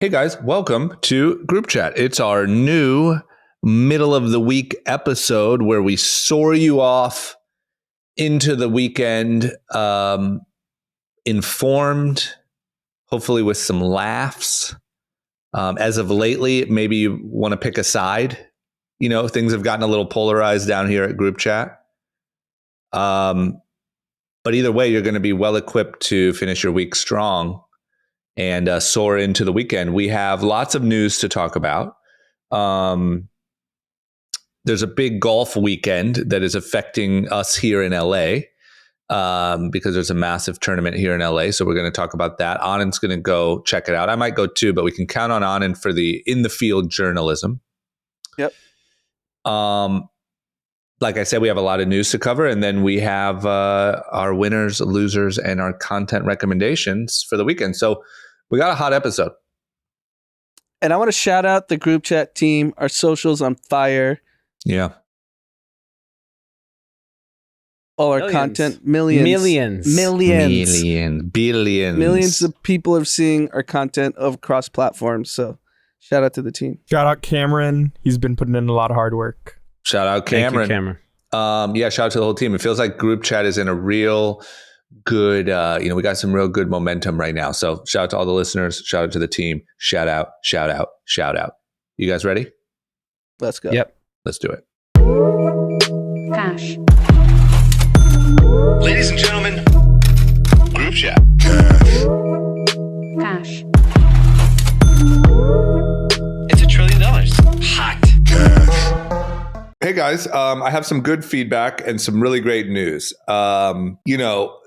Hey guys, welcome to Group Chat. It's our new middle of the week episode where we soar you off into the weekend, informed, hopefully with some laughs. As of lately, maybe you want to pick a side. You know, things have gotten a little polarized down here at Group Chat. But either way, you're going to be well equipped to finish your week strong and soar into the weekend. We have lots of news to talk about. There's a big golf weekend that is affecting us here in LA because there's a massive tournament here in LA. So we're going to talk about that. Anand's going to go check it out. I might go too, but we can count on Anand for the in-the-field journalism. Yep. Like I said, we have a lot of news to cover, and then we have our winners, losers, and our content recommendations for the weekend. So we got a hot episode. And I want to shout out the Group Chat team. Our socials on fire. Yeah. All our content, billions of people are seeing our content across platforms. So shout out to the team. Shout out Cameron. He's been putting in a lot of hard work. Shout out Cameron. Thank you, Cameron. Yeah, shout out to the whole team. It feels like Group Chat is in a real good, we got some real good momentum right now. So shout out to all the listeners. Shout out to the team. Shout out, shout out, shout out. You guys ready? Let's go. Yep. Let's do it. Cash. Ladies and gentlemen, Group Chat. Cash. It's $1 trillion. Hot. Hey guys, I have some good feedback and some really great news.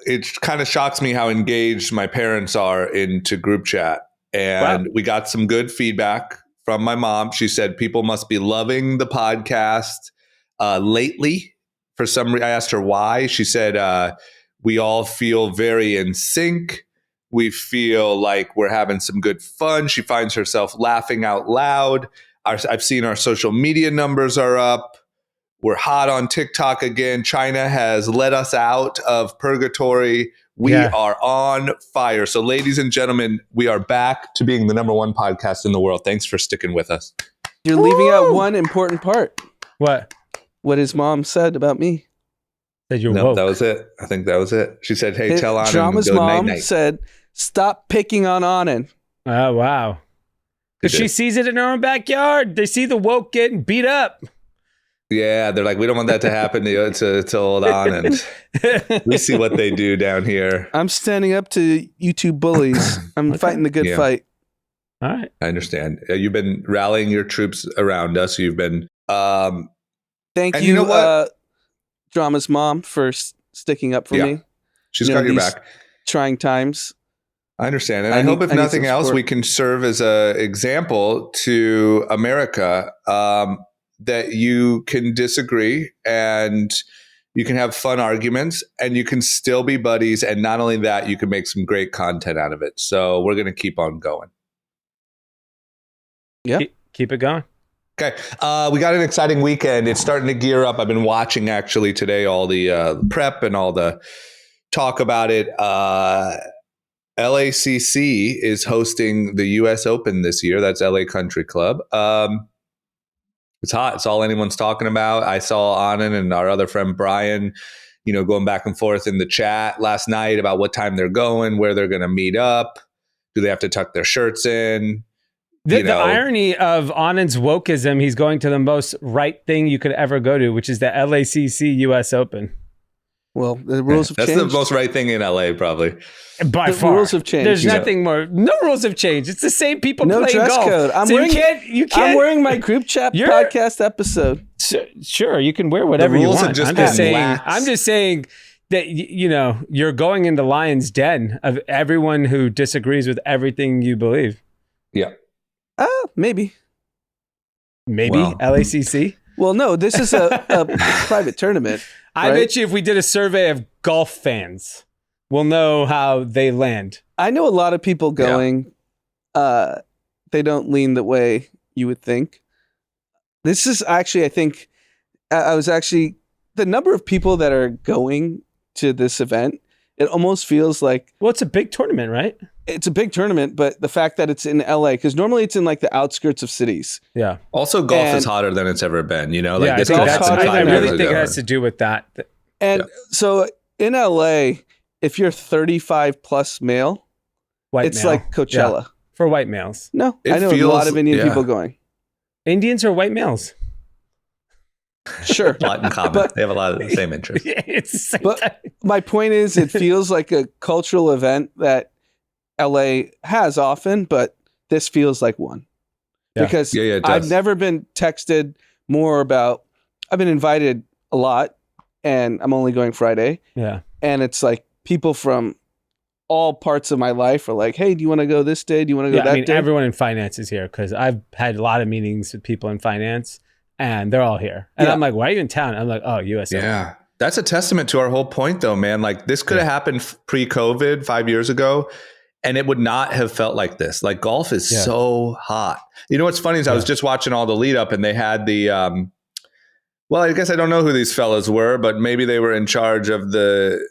It kind of shocks me how engaged my parents are into Group Chat. And we got some good feedback from my mom. She said people must be loving the podcast lately. For some reason, I asked her why. She said, we all feel very in sync. We feel like we're having some good fun. She finds herself laughing out loud. I've seen our social media numbers are up. We're hot on TikTok again. China has let us out of purgatory. We are on fire. So ladies and gentlemen, we are back to being the number one podcast in the world. Thanks for sticking with us. You're leaving out one important part. What? What his mom said about me. That you're No, woke. that was it. I think that was it. She said, hey, tell Anand Drama's go mom night-night. said, stop picking on Anand. Oh, wow. Because she sees it in her own backyard. They see the woke getting beat up. Yeah, they're like, we don't want that to happen to old Anand. We see what they do down here. I'm standing up to you two bullies. I'm fighting the good fight. All right. I understand. You've been rallying your troops around us. You've been... Thank and you, you know what? Drama's mom, for sticking up for me. She's got your these back. Trying times. I understand. And I hope if nothing else, we can serve as an example to America that you can disagree and you can have fun arguments and you can still be buddies. And not only that, you can make some great content out of it. So we're going to keep on going. Yeah. Keep it going. Okay. We got an exciting weekend. It's starting to gear up. I've been watching actually today all the prep and all the talk about it. LACC is hosting the US Open this year. That's LA Country Club. It's hot. It's all anyone's talking about. I saw Anand and our other friend Brian, going back and forth in the chat last night about what time they're going, where they're going to meet up. Do they have to tuck their shirts in? The irony of Anand's wokeism, he's going to the most right thing you could ever go to, which is the LACC US Open. Well, the rules have changed. That's the most right thing in LA, probably. By the far. rules have changed. There's nothing more. No rules have changed. It's the same people no playing dress golf. code. I'm wearing my Group Chat podcast episode. Sure, you can wear whatever you want. I'm just saying that you're going into Lion's Den of everyone who disagrees with everything you believe. Yeah. Maybe. Well. LACC? Well, no, this is a private tournament. I bet you if we did a survey of golf fans, we'll know how they land. I know a lot of people going. They don't lean the way you would think. This is actually, I think, the number of people that are going to this event It almost feels like... Well, it's a big tournament, right? It's a big tournament, but the fact that it's in LA, because normally it's in like the outskirts of cities. Yeah. Also, golf is hotter than it's ever been, you know? Like, yeah, this I really think it has to do with that. And so in LA, if you're 35 plus male, it's like Coachella. Yeah. For white males. No, I know a lot of Indian people going. Indians are white males. Sure. A lot in common. They have a lot of the same interests. But my point is, it feels like a cultural event that LA has often, but this feels like one. Yeah. Because I've never been texted more about, I've been invited a lot, and I'm only going Friday. Yeah. And it's like people from all parts of my life are like, hey, do you want to go this day? Do you want to go that day? Everyone in finance is here because I've had a lot of meetings with people in finance and they're all here. And I'm like, why are you in town? I'm like, oh, USA. Yeah. That's a testament to our whole point though, man. Like this could have happened pre-COVID 5 years ago and it would not have felt like this. Like golf is so hot. You know, what's funny is I was just watching all the lead up and they had the, well, I guess I don't know who these fellas were, but maybe they were in charge of the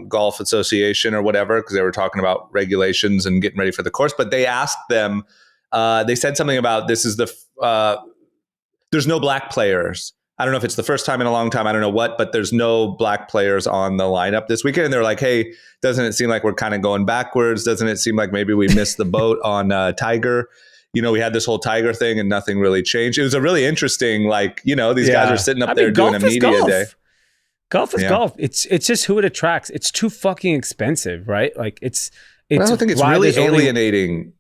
golf association or whatever, because they were talking about regulations and getting ready for the course. But they asked them, they said something about this is there's no black players. I don't know if it's the first time in a long time. I don't know what, but there's no black players on the lineup this weekend. And they're like, hey, doesn't it seem like we're kind of going backwards? Doesn't it seem like maybe we missed the boat on Tiger? You know, we had this whole Tiger thing and nothing really changed. It was a really interesting, like, you know, these guys are sitting up there doing a media day. Golf is golf. It's just who it attracts. It's too fucking expensive, right? Like it's I don't think it's really alienating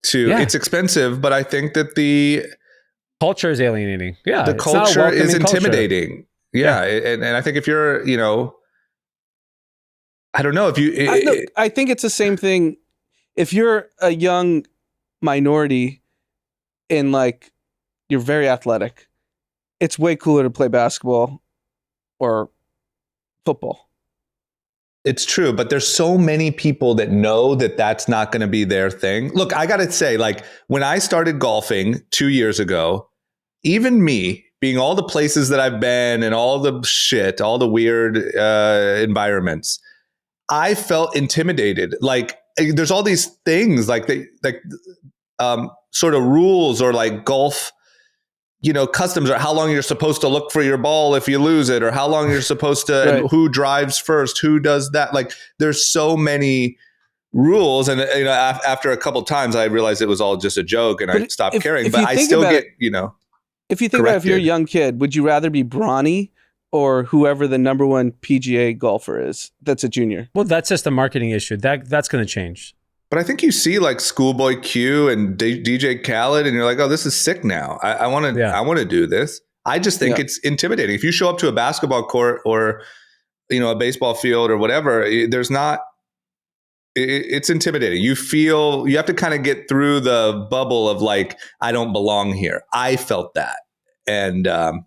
it's expensive, but I think that the culture is alienating. Yeah. The culture is intimidating. Yeah. And I think if you're, you know, I don't know if you, I think it's the same thing. If you're a young minority and like, you're very athletic, it's way cooler to play basketball or football. It's true, but there's so many people that know that that's not going to be their thing. Look, I got to say, like when I started golfing 2 years ago, even me being all the places that I've been and all the shit, all the weird environments, I felt intimidated. Like there's all these things like sort of rules or like golf, you know, customs, or how long you're supposed to look for your ball if you lose it, or how long you're supposed to, and who drives first, who does that. Like there's so many rules. And, you know, after a couple of times I realized it was all just a joke and I stopped caring, but I still get, you know, if you think about it, if you're a young kid, would you rather be Bronny or whoever the number one PGA golfer is that's a junior? Well, that's just a marketing issue. That's going to change. But I think you see like Schoolboy Q and DJ Khaled, and you're like, oh, this is sick now. I want to do this. I just think it's intimidating. If you show up to a basketball court or, you know, a baseball field or whatever, it's intimidating. You have to kind of get through the bubble of like, I don't belong here. I felt that. And that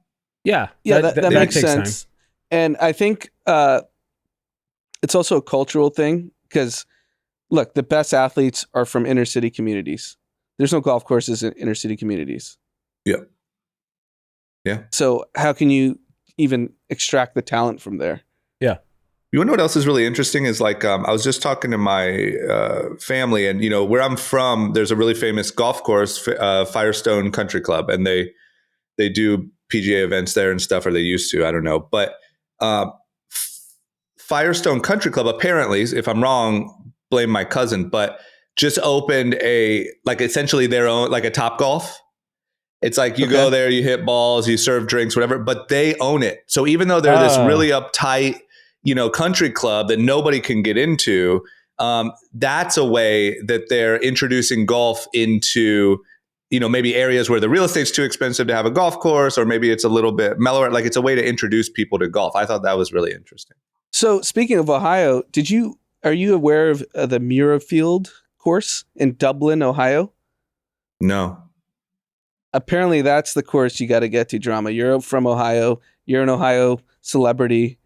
makes sense. Time. And I think it's also a cultural thing because, look, the best athletes are from inner city communities. There's no golf courses in inner city communities. Yeah. Yeah. So how can you even extract the talent from there? Yeah. You want to know what else is really interesting is like, I was just talking to my family, and, you know, where I'm from, there's a really famous golf course, Firestone Country Club, and they do PGA events there and stuff, or they used to, I don't know. But Firestone Country Club, apparently, if I'm wrong, blame my cousin, but just opened essentially their own, like a Topgolf. It's like you go there, you hit balls, you serve drinks, whatever, but they own it. So even though they're this really uptight, you know, country club that nobody can get into, that's a way that they're introducing golf into, you know, maybe areas where the real estate's too expensive to have a golf course, or maybe it's a little bit mellower. Like it's a way to introduce people to golf. I thought that was really interesting. So speaking of Ohio, are you aware of the Muirfield course in Dublin, Ohio? No. Apparently that's the course you got to get to, Drama. You're from Ohio. You're an Ohio celebrity.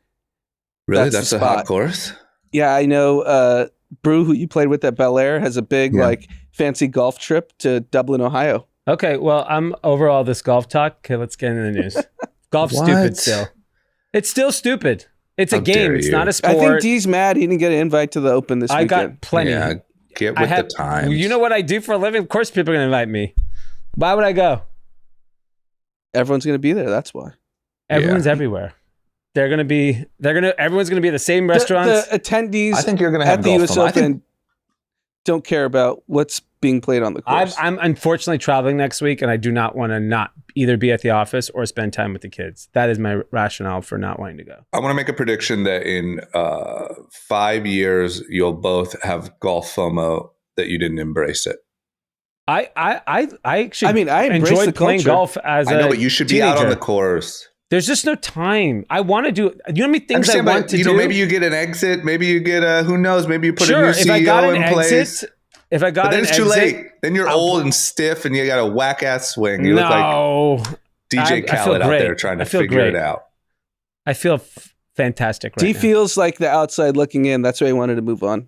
Really? That's a hot course? Yeah, I know. Brew, who you played with at Bel Air, has a big like fancy golf trip to Dublin, Ohio. Okay, well, I'm over all this golf talk. Okay, let's get into the news. Golf's stupid still. It's still stupid. It's a game. It's not a sport. I think D's mad he didn't get an invite to the Open this weekend. I got plenty. Yeah, get with the times. You know what I do for a living? Of course people are going to invite me. Why would I go? Everyone's going to be there. That's why. Everyone's everywhere. Everyone's going to be at the same restaurants. The attendees I think you're going to have at the US Open don't care about what's being played on the course. I'm unfortunately traveling next week, and I do not want to not either be at the office or spend time with the kids. That is my rationale for not wanting to go. I want to make a prediction that in 5 years, you'll both have golf FOMO that you didn't embrace it. I actually. I mean, I enjoyed playing golf as I know, but you should be out on the course. There's just no time. I want to do. You know how many things I want to do? Maybe you get an exit. Maybe you get a. Who knows? Maybe you put a new CEO in place. If I got, but then it's too late. Then you're old and stiff, and you got a whack ass swing. You look like DJ Khaled out there trying to figure it out. I feel fantastic. Right D now. feels like the outside looking in. That's why he wanted to move on.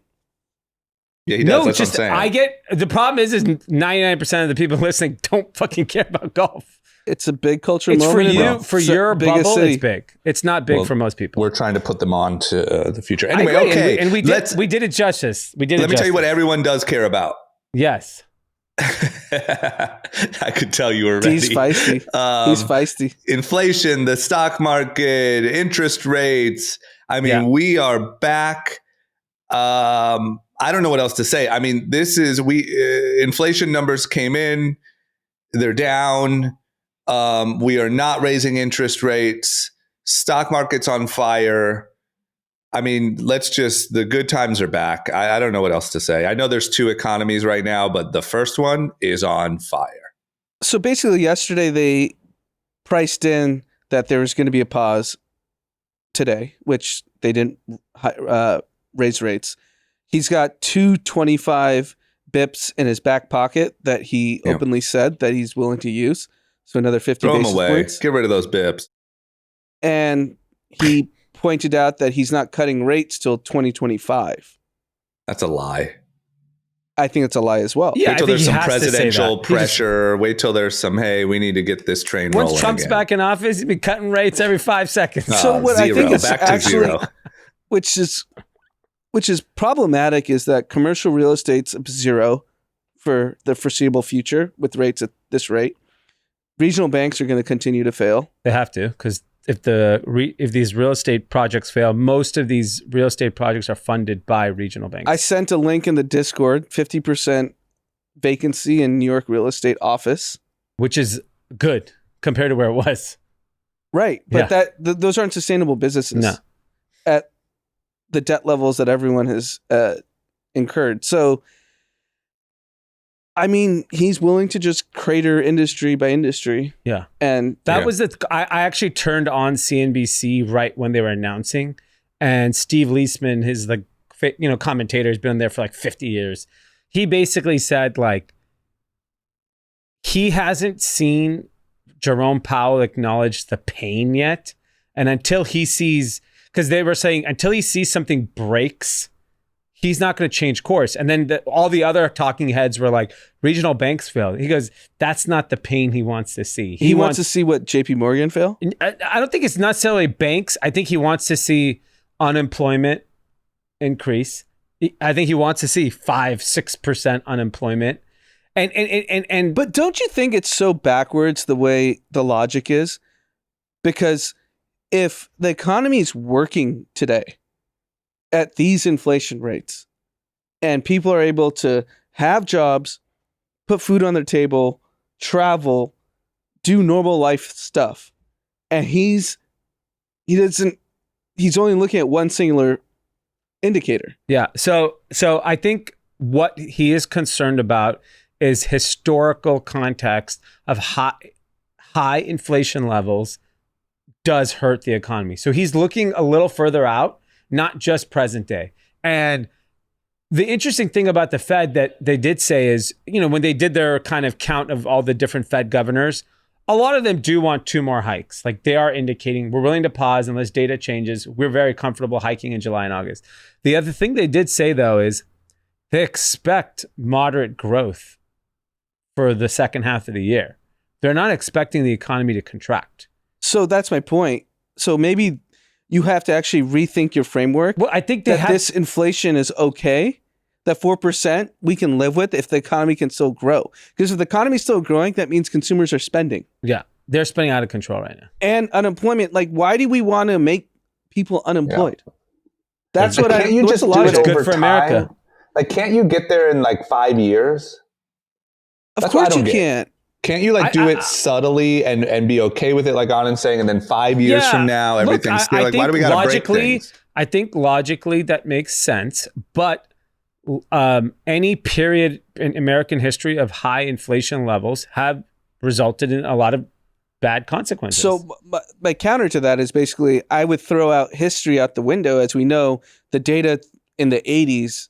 Yeah, he does. That's what I'm saying. The problem is 99% of the people listening don't fucking care about golf. It's a big cultural moment. For your bubble, city. It's big. It's not big for most people. We're trying to put them on to the future. Anyway, okay. And we did it justice. Let me tell you what everyone does care about. Yes. I could tell you were ready. He's feisty. He's feisty. Inflation, the stock market, interest rates. I mean, we are back. I don't know what else to say. I mean, inflation numbers came in. They're down. We are not raising interest rates. Stock market's on fire. I mean, the good times are back. I don't know what else to say. I know there's two economies right now, but the first one is on fire. So basically yesterday they priced in that there was going to be a pause today, which they didn't raise rates. He's got 225 bips in his back pocket that he openly said that he's willing to use. So another 50 basis points. Get rid of those bips. And he pointed out that he's not cutting rates till 2025. That's a lie. I think it's a lie as well. Yeah, wait till there's some presidential pressure. Wait till there's some, hey, we need to get this train rolling. Once Trump's back in office, he'd be cutting rates every 5 seconds. So what I think is actually, which is problematic, is that commercial real estate's zero for the foreseeable future with rates at this rate. Regional banks are going to continue to fail. They have to, because if these real estate projects fail, most of these real estate projects are funded by regional banks. I sent a link in the Discord, 50% vacancy in New York real estate office. Which is good compared to where it was. Right. But those aren't sustainable businesses at the debt levels that everyone has incurred. So, I mean, he's willing to just crater industry by industry. Yeah. And that was I actually turned on CNBC right when they were announcing, and Steve Leisman, his commentator, has been there for like 50 years. He basically said he hasn't seen Jerome Powell acknowledge the pain yet. And until he sees, because they were saying until he sees something breaks, he's not going to change course. And then all the other talking heads were like, regional banks fail. He goes, that's not the pain he wants to see. He wants to see what JP Morgan fail? I don't think it's necessarily banks. I think he wants to see unemployment increase. I think he wants to see 5-6% unemployment. But don't you think it's so backwards the way the logic is? Because if the economy is working today at these inflation rates and people are able to have jobs, put food on their table, travel, do normal life stuff, and he's only looking at one singular indicator. Yeah. So I think what he is concerned about is historical context of high inflation levels does hurt the economy. So he's looking a little further out, not just present day. And the interesting thing about the Fed that they did say is, when they did their kind of count of all the different Fed governors, a lot of them do want 2 more hikes. Like they are indicating we're willing to pause unless data changes. We're very comfortable hiking in July and August. The other thing they did say though is they expect moderate growth for the second half of the year. They're not expecting the economy to contract. So that's my point. So maybe you have to actually rethink your framework. Well, I think this inflation is okay. That 4% we can live with if the economy can still grow. Because if the economy is still growing, that means consumers are spending. Yeah, they're spending out of control right now. And unemployment, like, why do we want to make people unemployed? Yeah. That's what can't you just do it good over for time? America. Like, can't you get there in like 5 years? Of course you can't. Can't you like do it subtly and be okay with it, like Anand's saying, and then 5 years from now everything's still like, why do we got to break things? I think logically that makes sense, but any period in American history of high inflation levels have resulted in a lot of bad consequences. So my counter to that is basically I would throw out history out the window. As we know, the data in the 80s,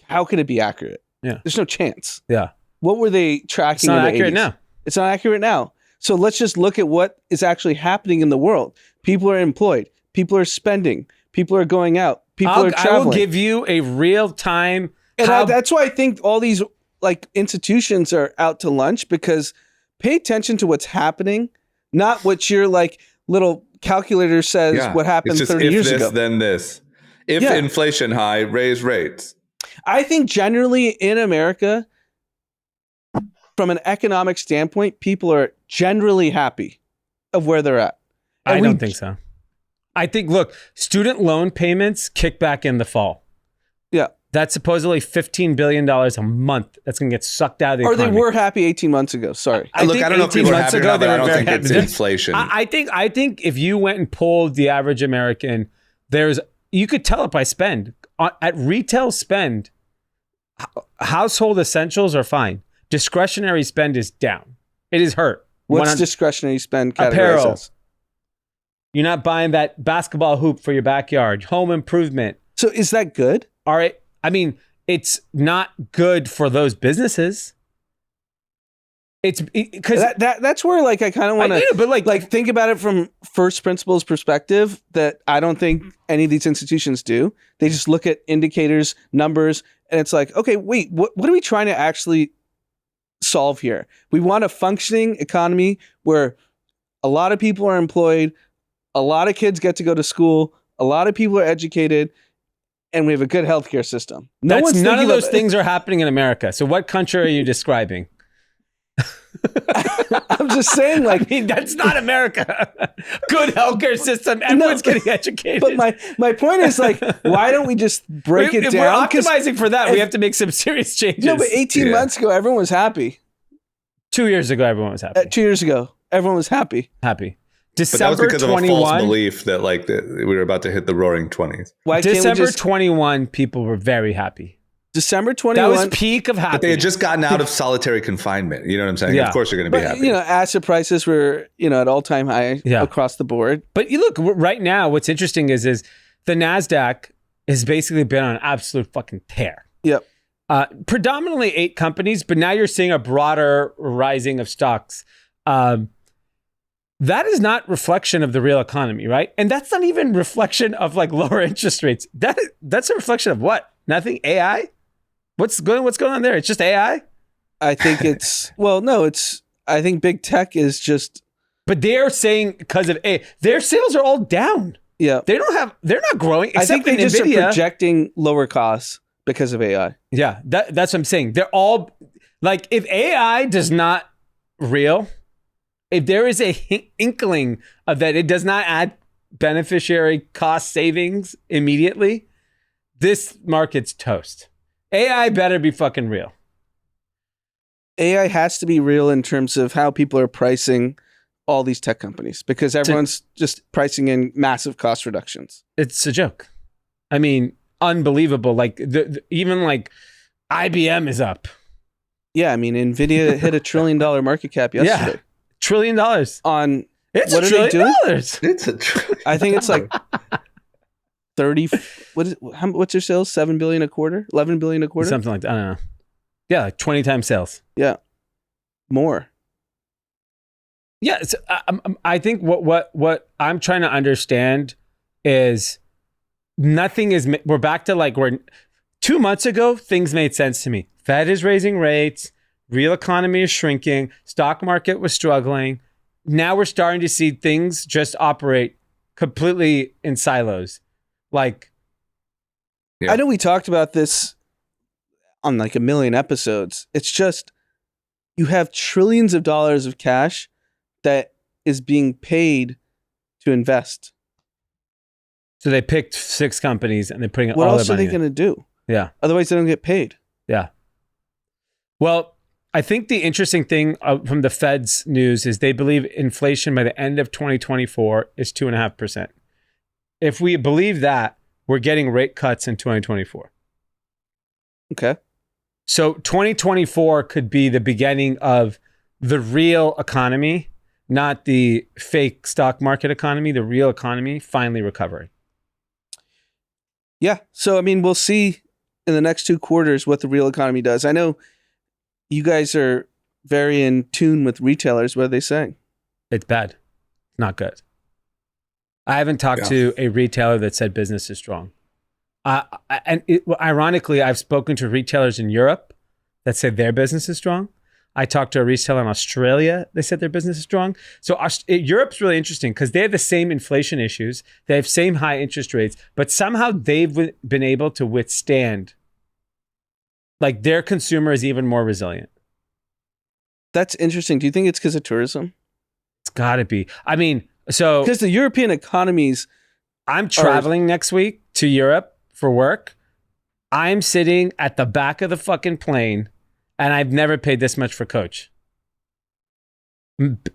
how could it be accurate? Yeah. There's no chance. Yeah. What were they tracking? It's not in the accurate 80s? now. It's not accurate now. So let's just look at what is actually happening in the world. People are employed. People are spending. People are going out. People are traveling. I will give you a real time. And that's why I think all these like institutions are out to lunch, because pay attention to what's happening, not what your like little calculator says what happened 30 years ago. Then this. If inflation high, raise rates. I think generally in America, from an economic standpoint, people are generally happy of where they're at. And I don't think so. I think, look, student loan payments kick back in the fall. Yeah. That's supposedly $15 billion a month that's going to get sucked out of the economy. Or they were happy 18 months ago. Sorry. I don't know if people are happy or not, but I don't think it's inflation. I think if you went and polled the average American, you could tell it by spend. At retail spend, household essentials are fine. Discretionary spend is down. It is hurt. What's discretionary spend categorized apparel. as? You're not buying that basketball hoop for your backyard. Home improvement. So is that good? All right. I mean, it's not good for those businesses. It's because that's where like I kind of want to, but like think about it from first principles perspective. That I don't think any of these institutions do. They just look at indicators, numbers, and it's like, okay, wait, what are we trying to actually solve here? We want a functioning economy where a lot of people are employed, a lot of kids get to go to school, a lot of people are educated, and we have a good healthcare system. None of those things are happening in America. So what country are you describing? I'm just saying, like, I mean, that's not America. Good healthcare system. Everyone's getting educated. But my point is, like, why don't we just break it down? If we're optimizing for that, we have to make some serious changes. No, but 18 months ago, everyone was happy. 2 years ago, everyone was happy. 2 years ago, everyone was happy. December but that was because 21, of a false belief that like we were about to hit the roaring 20s. December 21, people were very happy. December 21. That was peak of happiness. But they had just gotten out of solitary confinement. You know what I'm saying? Yeah. Of course you're going to be happy. You know, asset prices were, at all-time high across the board. But you look, right now, what's interesting is the NASDAQ has basically been on an absolute fucking tear. Yep. Predominantly 8 companies, but now you're seeing a broader rising of stocks. That is not reflection of the real economy, right? And that's not even reflection of like lower interest rates. That's a reflection of what? Nothing? AI? What's going on there? It's just AI? I think I think big tech is just. But they're saying because of AI, their sales are all down. Yeah. They're not growing. I think they just are projecting lower costs because of AI. Yeah, that's what I'm saying. They're all like, if AI does not real, if there is a inkling of that, it does not add beneficiary cost savings immediately, this market's toast. AI better be fucking real. AI has to be real in terms of how people are pricing all these tech companies, because everyone's just pricing in massive cost reductions. It's a joke. I mean, unbelievable. Like even like IBM is up. Yeah, I mean, Nvidia hit $1 trillion market cap yesterday. Yeah. $1 trillion on it's what $1 are they doing? It's $1 trillion. I think it's like 30. What's their sales? 7 billion a quarter, 11 billion a quarter, something like that. I don't know. Yeah, like 20 times sales. Yeah, more. Yeah, I think what I'm trying to understand is we're back to like where 2 months ago things made sense to me. Fed is raising rates, real economy is shrinking, stock market was struggling. Now we're starting to see things just operate completely in silos. Like, I know we talked about this on like a million episodes. It's just you have trillions of dollars of cash that is being paid to invest. So they picked 6 companies and they're putting what all else their are money they going to do? Yeah. Otherwise, they don't get paid. Yeah. Well, I think the interesting thing from the Fed's news is they believe inflation by the end of 2024 is 2.5%. If we believe that, we're getting rate cuts in 2024. Okay. So 2024 could be the beginning of the real economy, not the fake stock market economy, the real economy finally recovering. Yeah. So, I mean, we'll see in the next 2 quarters what the real economy does. I know you guys are very in tune with retailers. What are they saying? It's bad. Not good. I haven't talked to a retailer that said business is strong. Ironically, I've spoken to retailers in Europe that said their business is strong. I talked to a retailer in Australia. They said their business is strong. So Europe's really interesting because they have the same inflation issues. They have same high interest rates, but somehow they've been able to withstand. Like their consumer is even more resilient. That's interesting. Do you think it's because of tourism? It's got to be. I mean, so because the European economies. I'm traveling next week to Europe for work. I'm sitting at the back of the fucking plane. And I've never paid this much for coach.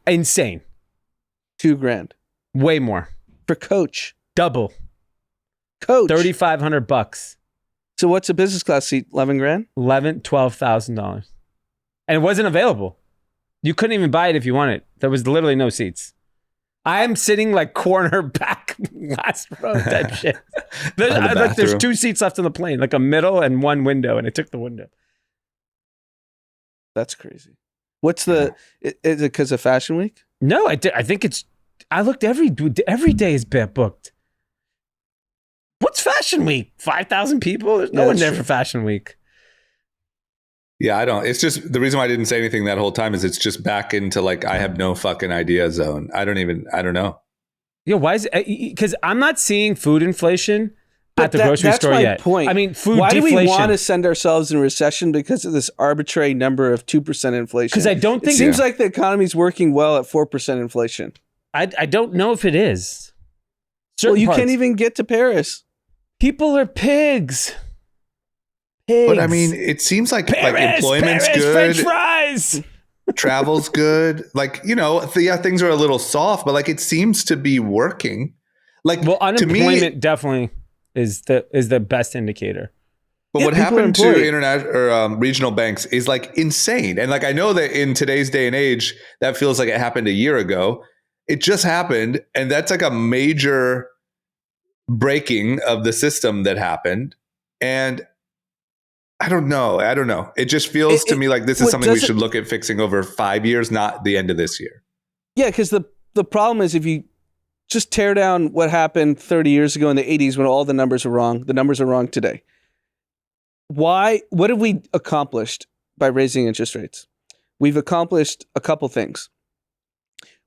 Insane. $2,000. Way more. For coach. Double. Coach. $3,500. So what's a business class seat? $11,000? $12,000. And it wasn't available. You couldn't even buy it if you wanted. There was literally no seats. I'm sitting like corner back, last row type shit. There's 2 seats left on the plane, like a middle and 1 window, and I took the window. That's crazy. What's is it because of Fashion Week? No, I think I looked every day is booked. What's Fashion Week? 5,000 people? There's no one there for Fashion Week. Yeah, I don't. It's just the reason why I didn't say anything that whole time is it's just back into like, I have no fucking idea zone. I don't know. Yeah, why is it? Because I'm not seeing food inflation at the grocery store yet. That's my point. I mean, food Why deflation. do we want to send ourselves in recession because of this arbitrary number of 2% inflation? Because I don't think... It seems like the economy's working well at 4% inflation. I don't know if it is. You can't even get to Paris. People are pigs. But I mean, it seems like employment's good. French fries. Travel's good. Like, things are a little soft, but like it seems to be working. Like, well, unemployment definitely is the best indicator. But what happened to international or regional banks is like insane. And like I know that in today's day and age, that feels like it happened a year ago. It just happened, and that's like a major breaking of the system that happened. And I don't know. It just feels to me like this is something we should look at fixing over 5 years, not the end of this year. Yeah, because the problem is if you just tear down what happened 30 years ago in the 80s when all the numbers are wrong. The numbers are wrong today. What have we accomplished by raising interest rates? We've accomplished a couple things.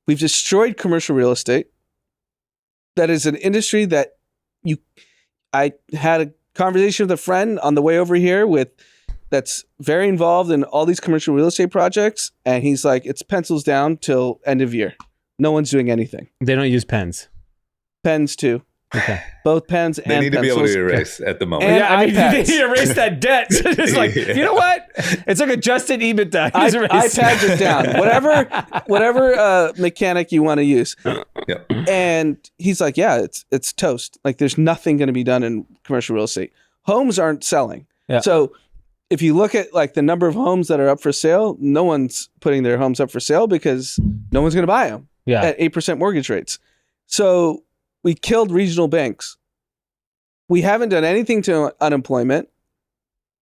We've destroyed commercial real estate. That is an industry that I had a conversation with a friend on the way over here that's very involved in all these commercial real estate projects. And he's like, it's pencils down till end of year. No one's doing anything. They don't use pens. Pens too. Okay. Both pens and they need pencils. to be able to erase at the moment. And yeah, I mean, iPads. they need to erase that debt. It's like, you know what? It's like adjusted EBITDA. iPads are down. Whatever mechanic you want to use. Yep. And he's like, yeah, it's toast. Like there's nothing going to be done in commercial real estate. Homes aren't selling. Yeah. So if you look at like the number of homes that are up for sale, no one's putting their homes up for sale because no one's going to buy them at 8% mortgage rates. So we killed regional banks. We haven't done anything to unemployment.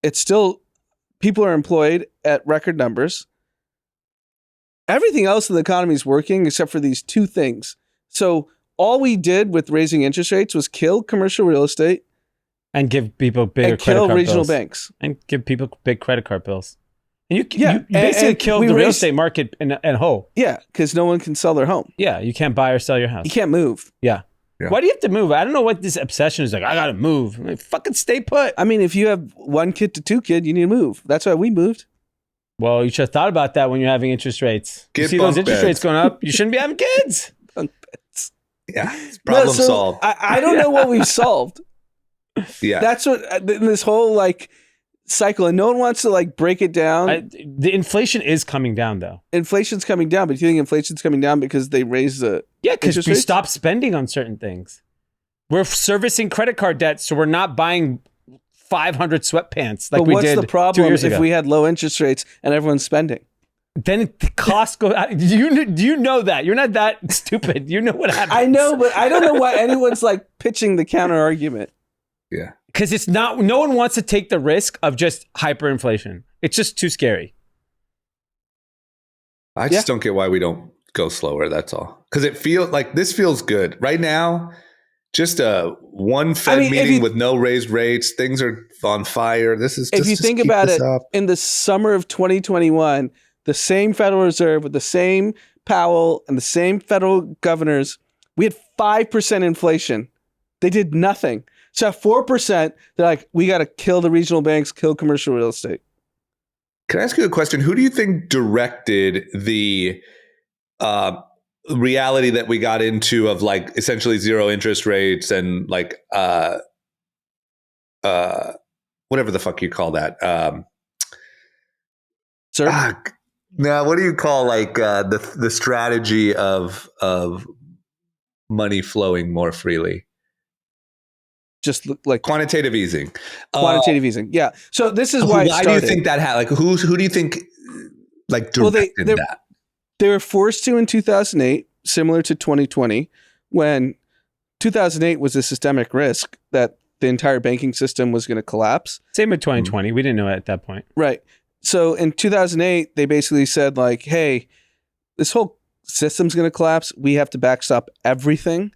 It's still, people are employed at record numbers. Everything else in the economy is working except for these 2 things. So all we did with raising interest rates was kill commercial real estate and give people bigger credit card bills. And kill regional banks. And give people big credit card bills. And you basically killed the real estate market in whole. Yeah, because no one can sell their home. Yeah, you can't buy or sell your house. You can't move. Yeah. Yeah. Why do you have to move? I don't know what this obsession is like. I got to move. I'm like, fucking stay put. I mean, if you have 1 kid to 2 kid, you need to move. That's why we moved. Well, you should have thought about that when you're having interest rates. You Get see those bunk interest beds. rates going up, you shouldn't be having kids. Yeah, it's problem solved. I don't know what we've solved. Yeah, That's what this whole like cycle, and no one wants to like break it down. The inflation is coming down, though. Inflation's coming down, but do you think inflation's coming down because they raised the Because interest we rates? stopped spending on certain things. We're servicing credit card debt, so we're not buying 500 sweatpants like but we what's did the problem 2 years if ago. we had low interest rates and everyone's spending? Then the cost goes. Do you know that? You're not that stupid. You know what happens. I know, but I don't know why anyone's like pitching the counter argument. yeah. Because it's not. No one wants to take the risk of just hyperinflation. It's just too scary. I just don't get why we don't go slower. That's all. Because it feels like this feels good right now. Just a one Fed meeting with no raised rates. Things are on fire. This is. If you think about it, in the summer of 2021, the same Federal Reserve with the same Powell and the same federal governors, we had 5% inflation. They did nothing. So at 4%, they're like, we got to kill the regional banks, kill commercial real estate. Can I ask you a question? Who do you think directed the reality that we got into of like essentially zero interest rates and like whatever the fuck you call that? Sir? No, what do you call like the strategy of money flowing more freely? Just like Quantitative easing. quantitative easing. Yeah. So this is why Why do you think that like who do you think like directed that? They were forced to in 2008, similar to 2020, when 2008 was a systemic risk that the entire banking system was going to collapse. Same with 2020. We didn't know it at that point. Right. So in 2008, they basically said like, hey, this whole system's going to collapse. We have to backstop everything,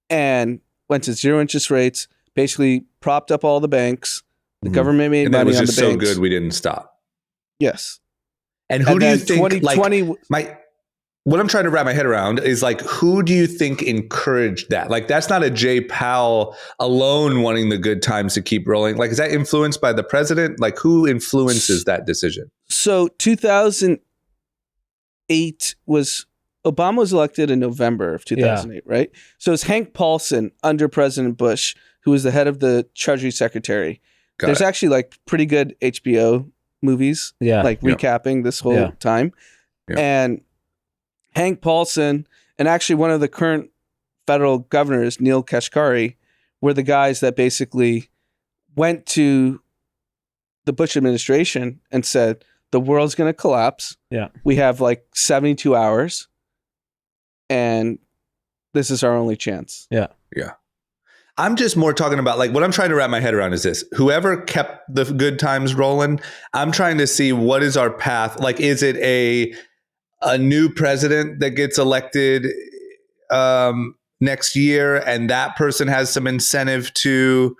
and went to zero interest rates, basically propped up all the banks. The government made and money it was on the just banks. so good we didn't stop. Yes. And who do you think 2020 what I'm trying to wrap my head around is like, who do you think encouraged that? Like, that's not a Jay Powell alone wanting the good times to keep rolling. Like, is that influenced by the president? Like, who influences that decision? So 2008 was Obama was elected in November of 2008, right? So it's Hank Paulson under President Bush, who was the head of the Treasury Secretary. There's actually like pretty good HBO movies, like recapping this whole time. Yeah. And Hank Paulson and actually one of the current federal governors, Neil Kashkari, were the guys that basically went to the Bush administration and said, the world's going to collapse. Yeah. We have like 72 hours and this is our only chance. Yeah. Yeah. I'm just more talking about like what I'm trying to wrap my head around is this. Whoever kept the good times rolling, I'm trying to see what is our path. Like, is it a new president that gets elected next year and that person has some incentive to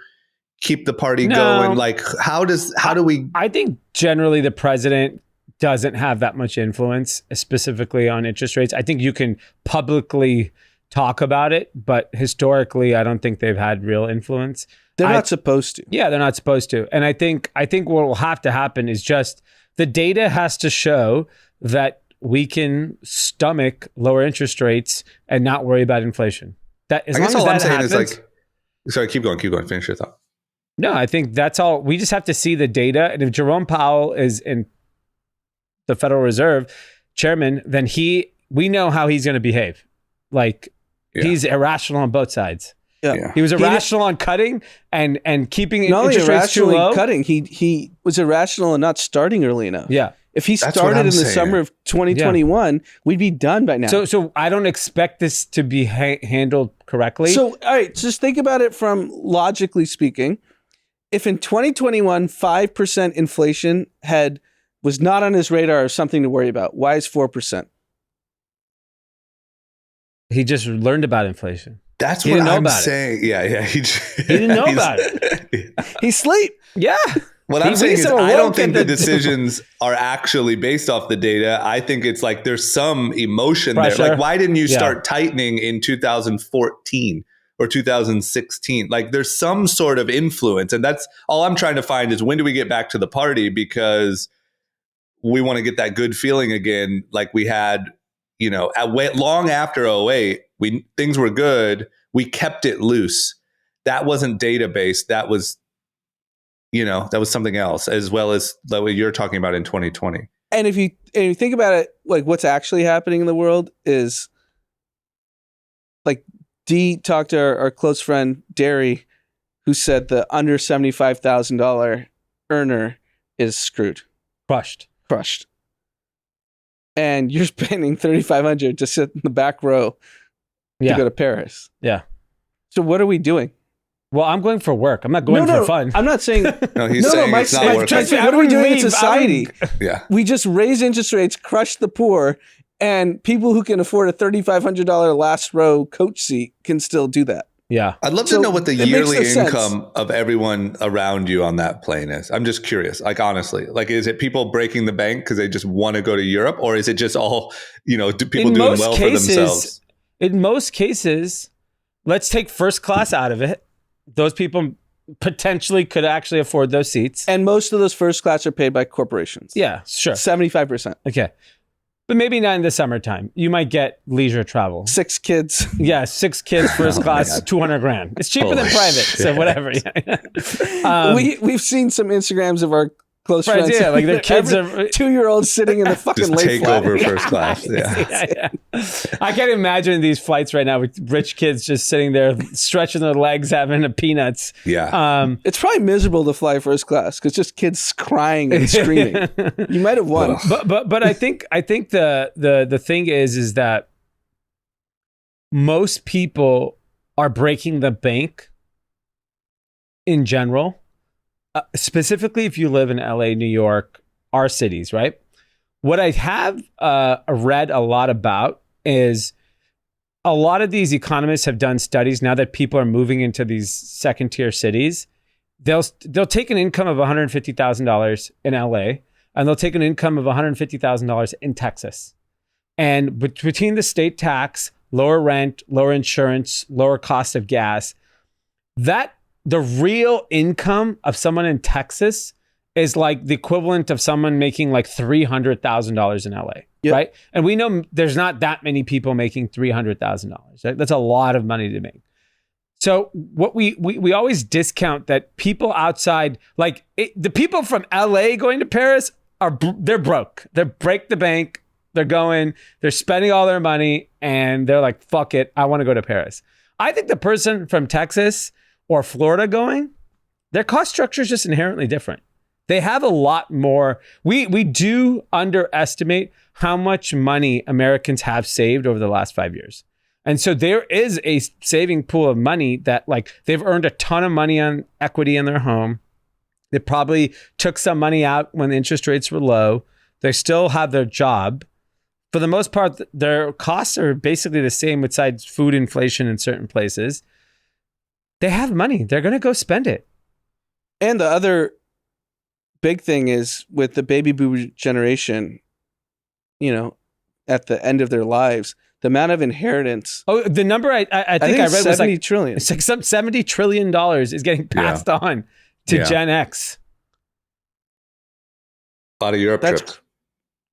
keep the party going? Like, how do we? I think generally the president doesn't have that much influence, specifically on interest rates. I think you can publicly talk about it, but historically, I don't think they've had real influence. They're not supposed to. Yeah, they're not supposed to. And I think what will have to happen is just the data has to show that we can stomach lower interest rates and not worry about inflation. That as I guess long as all that I'm saying happens, is like, sorry, keep going, finish your thought. No, I think that's all. We just have to see the data. And if Jerome Powell is in the Federal Reserve chairman, then we know how he's going to behave. Like he's irrational on both sides. Yeah. He was irrational on cutting and keeping interest rates too low. Cutting. He was irrational and not starting early enough. Yeah. If he started in the summer of 2021, we'd be done by now. So I don't expect this to be handled correctly. So, all right, just think about it from logically speaking. If in 2021, 5% inflation was not on his radar or something to worry about, why is 4%? He just learned about inflation. That's what I'm saying. Yeah. He didn't know about it. He sleep. Yeah. What I'm saying is I don't think the decisions are actually based off the data. I think it's like there's some emotion there. Like, why didn't you start tightening in 2014 or 2016. Like there's some sort of influence. And that's all I'm trying to find is when do we get back to the party? Because we want to get that good feeling again. Like we had, long after 08, things were good. We kept it loose. That wasn't database. That was, that was something else, as well as what you're talking about in 2020. And if you think about it, like what's actually happening in the world is like Dee talked to our close friend Derry, who said the under $75,000 earner is screwed. Crushed. And you're spending $3,500 to sit in the back row to go to Paris. Yeah. So what are we doing? Well, I'm going for work. I'm not going for fun. I'm not saying. He's saying it's not working. What are we doing in society? Yeah. We just raise interest rates, crush the poor, and people who can afford a $3,500 last row coach seat can still do that. Yeah. I'd love to know what the yearly income of everyone around you on that plane is. I'm just curious. Like, honestly, like, is it people breaking the bank because they just want to go to Europe, or is it just all, people doing well for themselves? In most cases, let's take first class out of it. Those people potentially could actually afford those seats. And most of those first class are paid by corporations. Yeah, sure. 75%. Okay. But maybe not in the summertime. You might get leisure travel. 6 kids. Yeah, 6 kids, first class, $200,000. It's cheaper than private, so whatever. We've seen some Instagrams of our close friends. Yeah, like their kids are 2-year-olds sitting in the fucking just lay take flat. over first class. Yeah. I can't imagine these flights right now with rich kids just sitting there stretching their legs, having a peanuts. Yeah. It's probably miserable to fly first class because just kids crying and screaming. You might have won. But I think the thing is that most people are breaking the bank in general. Specifically, if you live in LA, New York, our cities, right? What I have read a lot about is a lot of these economists have done studies now that people are moving into these second tier cities. They'll take an income of $150,000 in LA, and they'll take an income of $150,000 in Texas. And between the state tax, lower rent, lower insurance, lower cost of gas, the real income of someone in Texas is like the equivalent of someone making like $300,000 in LA, right? And we know there's not that many people making $300,000. Right? That's a lot of money to make. So what we always discount that people outside, like the people from LA going to Paris they're broke. They break the bank. They're spending all their money, and they're like, fuck it, I want to go to Paris. I think the person from Texas or Florida going, their cost structure is just inherently different. They have a lot more. We do underestimate how much money Americans have saved over the last 5 years. And so there is a saving pool of money that like they've earned a ton of money on equity in their home. They probably took some money out when the interest rates were low. They still have their job. For the most part, their costs are basically the same besides food inflation in certain places. They have money. They're going to go spend it. And the other big thing is with the baby boomer generation, at the end of their lives, the amount of inheritance. Oh, the number I think I read was like $70 trillion. It's like some $70 trillion is getting passed on to Gen X. A lot of Europe trips.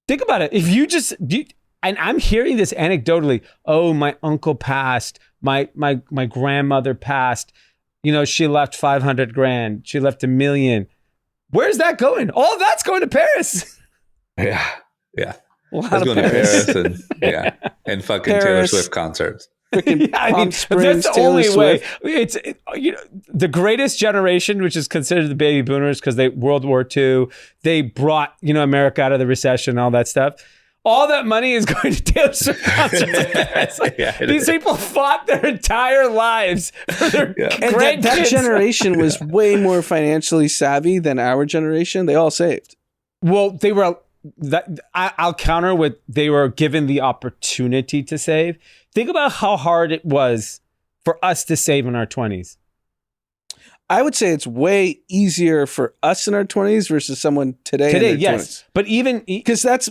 Think about it. If and I'm hearing this anecdotally. Oh, my uncle passed. My grandmother passed. She left $500,000. She left $1 million. Where's that going? All of that's going to Paris. Yeah. That's going to Paris and fucking Paris. Taylor Swift concerts. Palm Springs, that's the Taylor only Swift. way. The greatest generation, which is considered the baby boomers, because World War II, they brought America out of the recession, all that stuff. All that money is going to Taylor Swift concerts. These people fought their entire lives for their And that generation was way more financially savvy than our generation. They all saved. Well, they were. I'll counter with they were given the opportunity to save. Think about how hard it was for us to save in our 20s. I would say it's way easier for us in our 20s versus someone today. Today, in their yes. 20s. But even because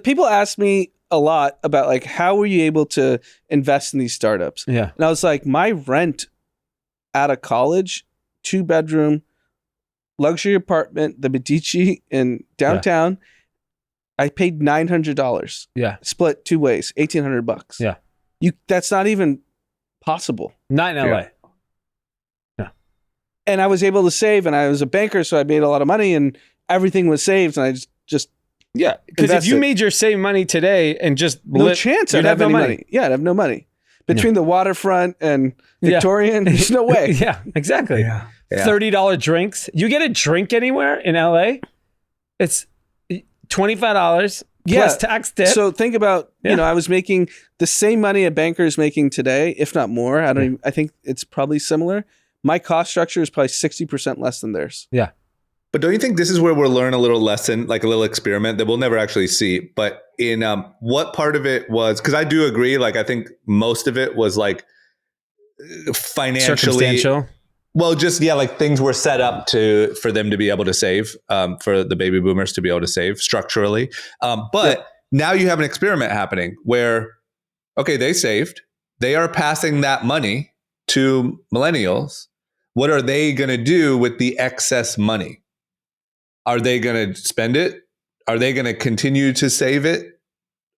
people ask me a lot about like, how were you able to invest in these startups? Yeah. And I was like, my rent out of college, 2-bedroom, luxury apartment, the Medici in downtown. I paid $900. Yeah. Split 2 ways, $1,800. Yeah. That's not even possible. Not in LA. No. And I was able to save, and I was a banker, so I made a lot of money, and everything was saved, and I just yeah. Because if you made your same money today and just no chance I'd have any money. Yeah, I'd have no money. Between the waterfront and Victorian, there's no way. Yeah, exactly. Yeah. $30 drinks. You get a drink anywhere in LA, it's $25 plus tax tip. So think about, I was making the same money a banker is making today, if not more. I think it's probably similar. My cost structure is probably 60% less than theirs. Yeah. But don't you think this is where we'll learn a little lesson, like a little experiment that we'll never actually see? But in what part of it was, because I do agree, like I think most of it was like financially. Circumstantial. Well, just, like things were set up for them to be able to save, for the baby boomers to be able to save structurally. But now you have an experiment happening where, okay, they saved. They are passing that money to millennials. What are they going to do with the excess money? Are they going to spend it? Are they going to continue to save it?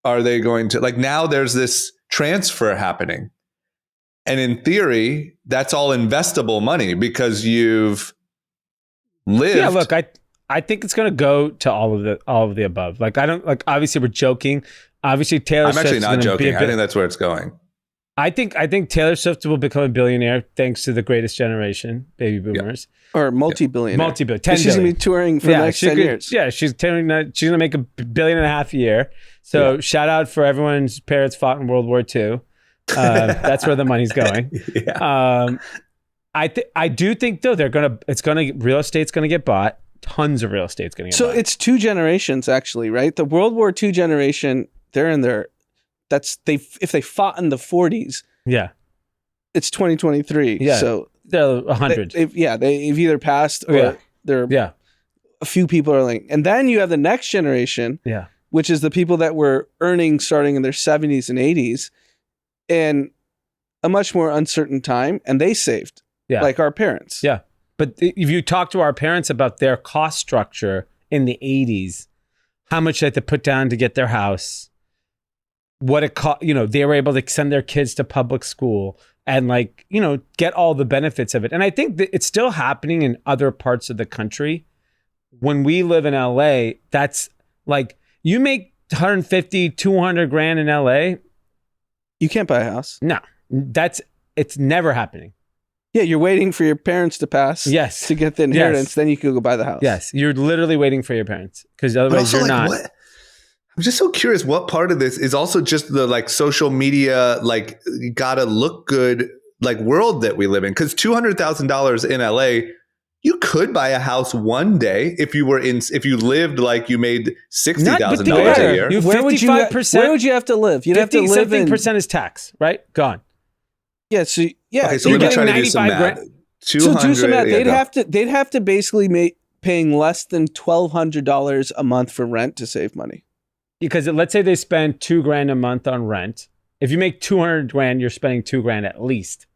Are they going to, now there's this transfer happening. And in theory, that's all investable money because you've lived. Yeah, look, I think it's going to go to all of the above. Obviously we're joking. Obviously Taylor Swift. I'm actually not joking. I think that's where it's going. I think Taylor Swift will become a billionaire thanks to the greatest generation, baby boomers. Or multi-billionaire. Multi-billion. 10 she's billion. going to be touring for the next 10 years. Yeah, she's going to make $1.5 billion a year. So shout out for everyone's parents fought in World War II. That's where the money's going. I do think though real estate's going to get bought. Tons of real estate's going to get bought. So it's 2 generations actually, right? The World War II generation, they're in their if they fought in the 40s, it's 2023. Yeah, so they're 100. They've either passed or they're a few people are and then you have the next generation, which is the people that were earning starting in their 70s and 80s, in a much more uncertain time, and they saved, like our parents. Yeah, but if you talk to our parents about their cost structure in the 80s, how much they had to put down to get their house. What it cost, they were able to send their kids to public school and get all the benefits of it. And I think that it's still happening in other parts of the country. When we live in LA, that's you make 150, 200 grand in LA. You can't buy a house. No, it's never happening. Yeah, you're waiting for your parents to pass. Yes. To get the inheritance, then you could go buy the house. Yes, you're literally waiting for your parents because otherwise you're not. What? I'm just so curious what part of this is also just the social media, you gotta look good, world that we live in. Because $200,000 in LA, you could buy a house one day if you lived like you made $60,000 a year. Where would you have to live? You'd have to live in percent is tax, right? Gone. Yeah. So Okay, so let me try to do some math. So do some math. They'd have to basically paying less than $1,200 a month for rent to save money. Because let's say they spend $2,000 a month on rent. If you make 200 grand, you're spending $2,000 at least.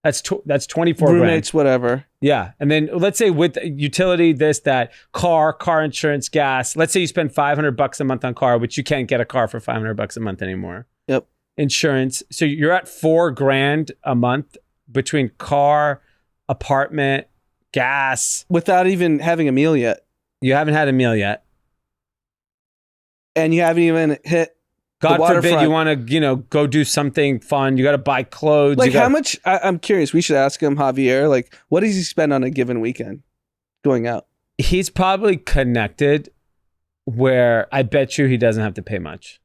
That's 24 roommates, whatever. Yeah. And then let's say with utility, that car insurance, gas, let's say you spend $500 a month on car, which you can't get a car for $500 a month anymore. Yep. Insurance. So you're at $4,000 a month between car, apartment, gas. Without even having a meal yet. You haven't had a meal yet. And you haven't even hit God forbid you want to, go do something fun. You got to buy clothes. How much? I'm curious. We should ask him, Javier. What does he spend on a given weekend going out? He's probably connected where I bet you he doesn't have to pay much.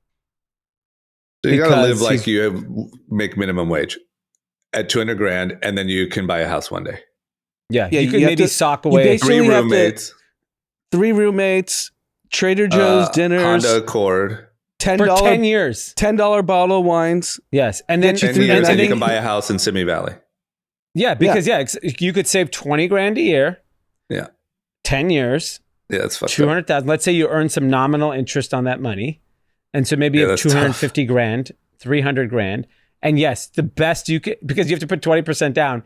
So you got to live like you make minimum wage at 200 grand, and then you can buy a house one day. Yeah, you could maybe sock away 3 roommates. 3 roommates. Trader Joe's dinners, Honda Accord, for 10 years, $10 bottle of wines. Yes, and then 10 years, and you can buy a house in Simi Valley. Yeah, because you could save 20 grand a year. Yeah, 10 years. Yeah, that's fucked 200,000. Let's say you earn some nominal interest on that money, and so maybe you have 250 grand, 300 grand, and yes, the best you could, because you have to put 20% down.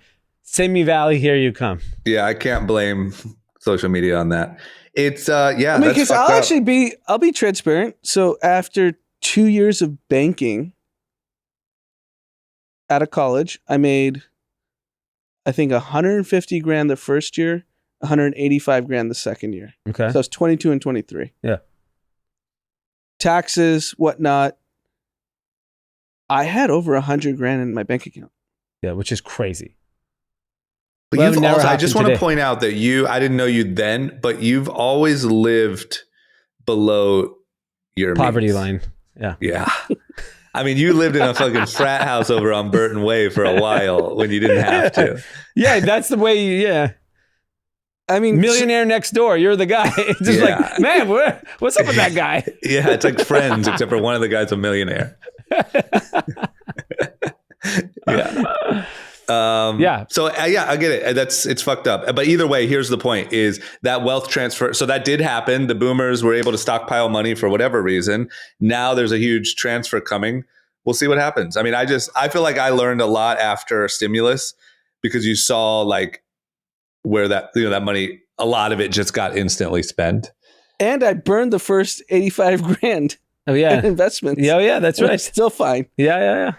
Simi Valley, here you come. Yeah, I can't blame social media on that. It's I mean, because I'll be transparent. So after 2 years of banking out of college, I made, I think, 150 grand the first year, 185 grand the second year. Okay. So it's 22 and 23. Yeah. Taxes, whatnot. I had over 100 grand in my bank account. Yeah, which is crazy. But you've also, I just want to point out that I didn't know you then, but you've always lived below your poverty means. line. Yeah. Yeah. I mean, you lived in a fucking frat house over on Burton Way for a while when you didn't have to. Yeah, that's the way yeah. I mean, millionaire next door. You're the guy. It's just like, man, what's up with that guy? Yeah, it's like Friends, except for one of the guys a millionaire. Yeah. So I get it. It's fucked up. But either way, here's the point: is that wealth transfer. So that did happen. The boomers were able to stockpile money for whatever reason. Now there's a huge transfer coming. We'll see what happens. I mean, I feel like I learned a lot after stimulus because you saw like where that money, a lot of it just got instantly spent. And I burned the first 85 grand. Oh yeah, in investments. Yeah, that's right. Still fine. Yeah.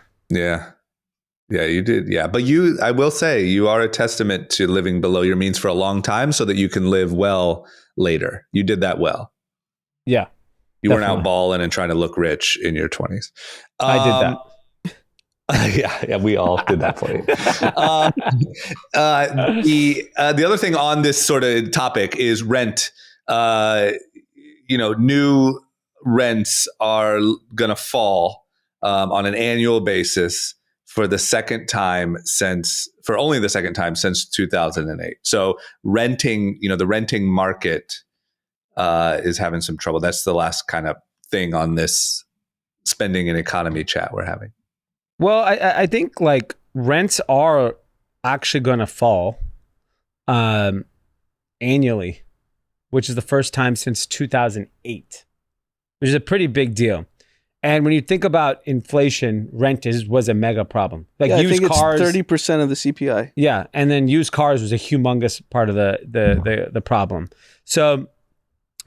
Yeah, you did. Yeah. But I will say you are a testament to living below your means for a long time so that you can live well later. You did that well. Yeah. You weren't out balling and trying to look rich in your 20s. I did that. Yeah, we all did that for you. The other thing on this sort of topic is rent. New rents are going to fall on an annual basis for only the second time since 2008. So the renting market is having some trouble. That's the last kind of thing on this spending and economy chat we're having. Well, I think like rents are actually going to fall annually, which is the first time since 2008, which is a pretty big deal. And when you think about inflation, rent was a mega problem. Like used cars, it's 30% of the CPI. Yeah, and then used cars was a humongous part of the problem. So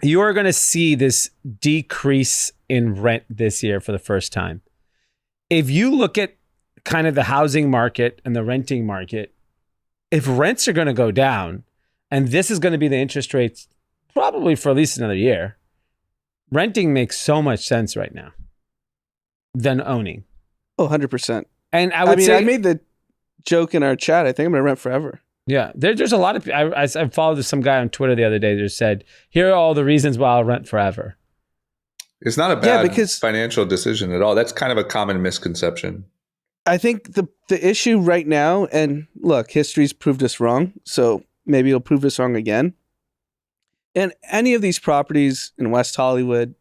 you are going to see this decrease in rent this year for the first time. If you look at kind of the housing market and the renting market, if rents are going to go down, and this is going to be the interest rates probably for at least another year, renting makes so much sense right now than owning. Oh, 100%. And I made the joke in our chat. I think I'm going to rent forever. Yeah. There's a lot of, I followed some guy on Twitter the other day that said, here are all the reasons why I'll rent forever. It's not a bad financial decision at all. That's kind of a common misconception. I think the issue right now, and look, history's proved us wrong, so maybe it'll prove us wrong again. And any of these properties in West Hollywood,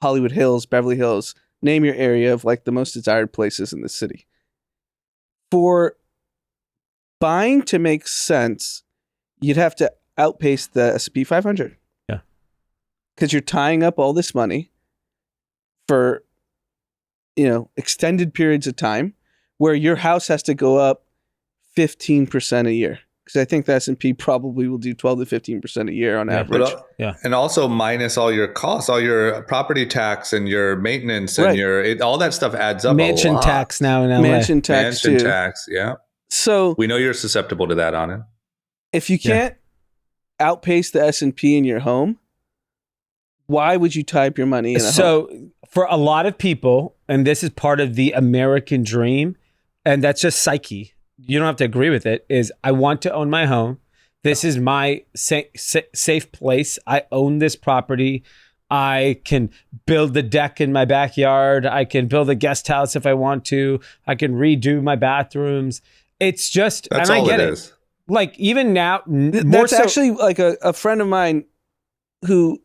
Hollywood Hills, Beverly Hills, name your area of like the most desired places in the city. For buying to make sense, you'd have to outpace the S&P 500. Yeah. Because you're tying up all this money for, extended periods of time where your house has to go up 15% a year. Because I think the S&P probably will do 12 to 15% a year on average. And also minus all your costs, all your property tax and your maintenance and all that stuff adds up. Mansion tax now in LA. Mansion tax, yeah. So we know you're susceptible to that, Anand. If you can't outpace the S&P in your home, why would you type your money in a home? So for a lot of people, and this is part of the American dream, and that's just psyche, you don't have to agree with it, is I want to own my home. This is my safe place. I own this property. I can build the deck in my backyard. I can build a guest house if I want to. I can redo my bathrooms. It's just, that's and all I get it it. Is. Like even now, that's actually like a friend of mine who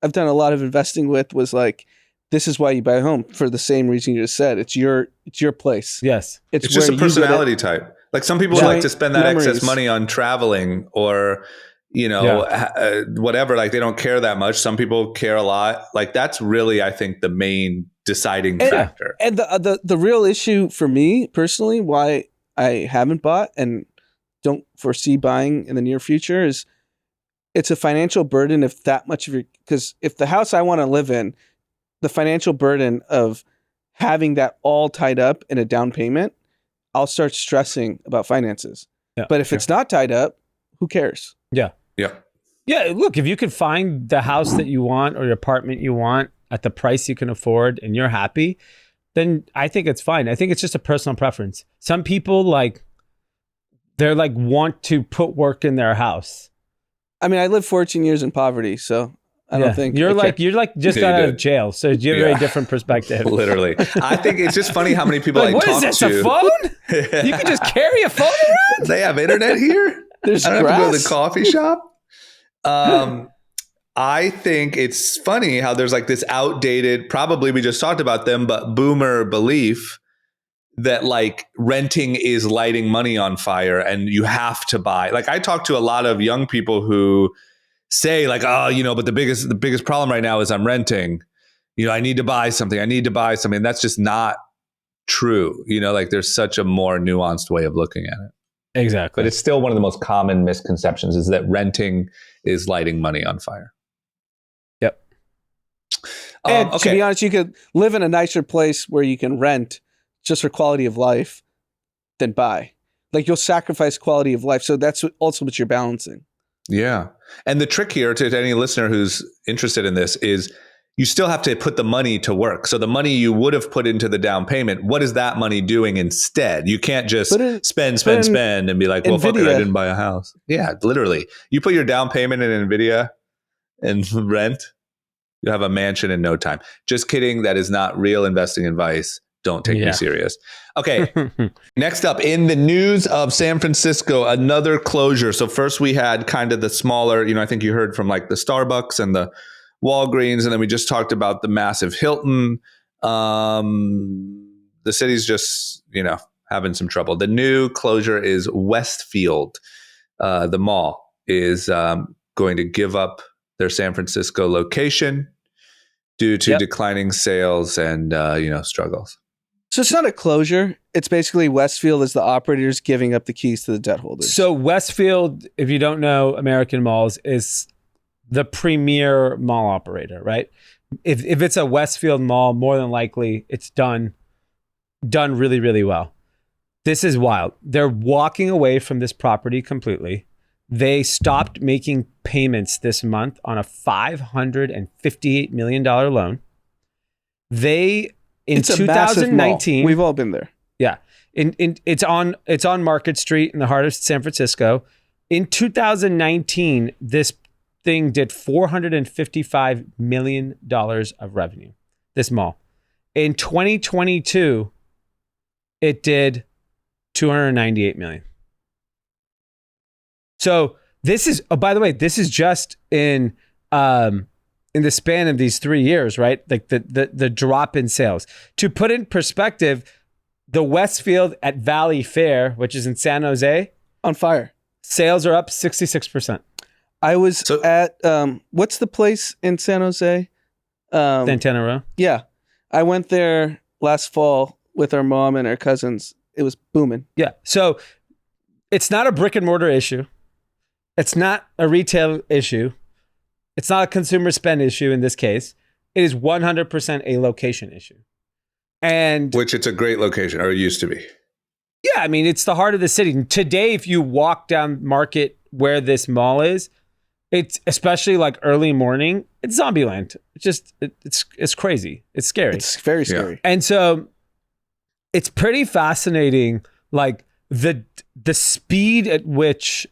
I've done a lot of investing with was like, this is why you buy a home, for the same reason you just said. It's your place. Yes. It's just a personality type. Like some people like to spend that excess money on traveling or, whatever. Like they don't care that much. Some people care a lot. Like that's really, I think, the main deciding factor. And the real issue for me personally, why I haven't bought, and don't foresee buying in the near future is it's a financial burden if that much of your, because if the house I want to live in, the financial burden of having that all tied up in a down payment, I'll start stressing about finances. Yeah, but if it's not tied up, who cares? Yeah. Yeah. Yeah. Look, if you can find the house that you want or the apartment you want at the price you can afford and you're happy, then I think it's fine. I think it's just a personal preference. Some people they're want to put work in their house. I mean, I lived 14 years in poverty, so I don't think you're just got out of jail, so you have a very different perspective. Literally, I think it's just funny how many people I what talk is this? to. A phone? You can just carry a phone around? They have internet here. There's I don't grass. have to go to the coffee shop. I think it's funny how there's this outdated, probably we just talked about them, but boomer belief that renting is lighting money on fire and you have to buy. I talk to a lot of young people who say but the biggest problem right now is I'm renting. I need to buy something. And that's just not true. There's such a more nuanced way of looking at it. Exactly. But it's still one of the most common misconceptions is that Renting is lighting money on fire. Yep. And to be honest, you could live in a nicer place where you can rent just for quality of life than buy. You'll sacrifice quality of life. So that's also what you're balancing. Yeah. And the trick here to any listener who's interested in this is you still have to put the money to work. So the money you would have put into the down payment, what is that money doing instead? You can't just spend and be like, well, fuck it, I didn't buy a house. Yeah, literally. You put your down payment in NVIDIA and rent, you have a mansion in no time. Just kidding. That is not real investing advice. Don't take me serious. Okay. Next up, in the news of San Francisco, another closure. So first we had kind of the smaller, I think you heard from the Starbucks and the Walgreens, and then we just talked about the massive Hilton. The city's just, having some trouble. The new closure is Westfield. The mall is going to give up their San Francisco location due to declining sales and, struggles. So it's not a closure. It's basically Westfield as the operators giving up the keys to the debt holders. So Westfield, if you don't know American malls, is the premier mall operator, right? If it's a Westfield mall, more than likely it's done really, really well. This is wild. They're walking away from this property completely. They stopped making payments this month on a $558 million loan. In 2019, we've all been there. Yeah. It's on Market Street in the heart of San Francisco. In 2019, this thing did $455 million of revenue, this mall. In 2022, it did $298 million. So this is, by the way, this is just in the span of these 3 years, right? The drop in sales. To put in perspective, the Westfield at Valley Fair, which is in San Jose, on fire. Sales are up 66%. I was at what's the place in San Jose? Santana Row. Yeah, I went there last fall with our mom and our cousins. It was booming. Yeah, so it's not a brick and mortar issue. It's not a retail issue. It's not a consumer spend issue in this case. It is 100% a location issue. And which it's a great location, or it used to be. Yeah, I mean, it's the heart of the city. Today, if you walk down Market where this mall is, it's especially early morning, it's Zombieland. It's crazy. It's scary. It's very scary. And so it's pretty fascinating, the speed at which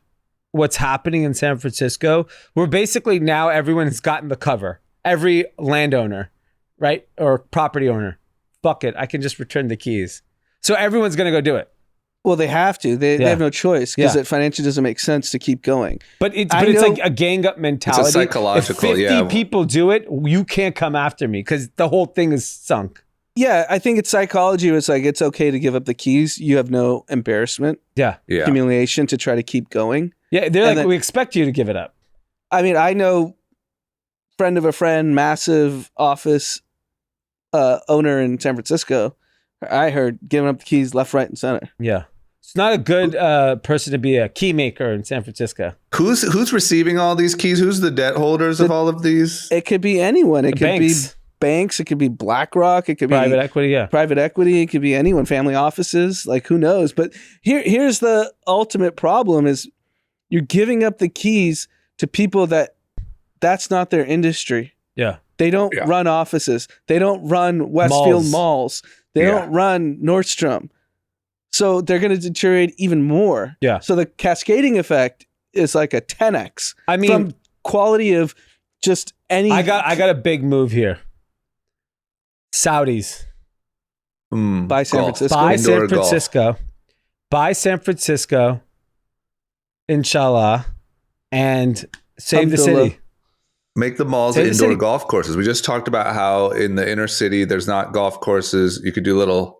what's happening in San Francisco, where basically now everyone has gotten the cover. Every landowner, right? Or property owner. Fuck it. I can just return the keys. So everyone's going to go do it. Well, they have to. They have no choice because it financially doesn't make sense to keep going. But it's like a gang up mentality. It's a psychological, if 50 people do it, you can't come after me because the whole thing is sunk. Yeah, I think it's psychology. It's it's okay to give up the keys. You have no embarrassment, humiliation to try to keep going. Yeah, they're we expect you to give it up. I mean, I know friend of a friend, massive office owner in San Francisco. I heard giving up the keys left, right, and center. Yeah. It's not a good person to be a key maker in San Francisco. Who's receiving all these keys? Who's the debt holders of all of these? It could be anyone. It could be banks. Banks. It could be BlackRock. It could be Private equity. Yeah. private equity. It could be anyone. Family offices. Like, who knows? But here's the ultimate problem: is you're giving up the keys to people that's not their industry. Yeah. They don't run offices. They don't run Westfield malls. They don't run Nordstrom. So they're going to deteriorate even more. Yeah. So the cascading effect is like a 10x. I mean, from quality of just any. I got a big move here. Saudis. By San Francisco. By San Francisco. By San Francisco. Inshallah. And save the city. Make the malls indoor golf courses. We just talked about how in the inner city there's not golf courses. You could do little.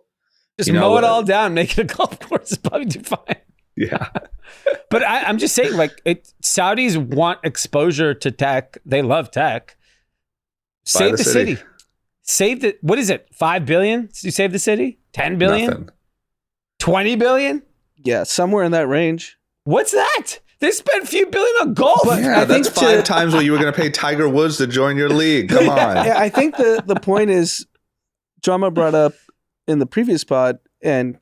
Just mow it all down, make it a golf course. It's probably do fine. Yeah. But I'm just saying, like, Saudis want exposure to tech. They love tech. Save the city. Save the, what is it? 5 billion? You save the city? 10 billion? Nothing. 20 billion? Yeah, somewhere in that range. What's that? They spent a few billion on golf. But yeah, that's 5 times what you were going to pay Tiger Woods to join your league. Come on. Yeah, I think the point is, Drama brought up in the previous pod, and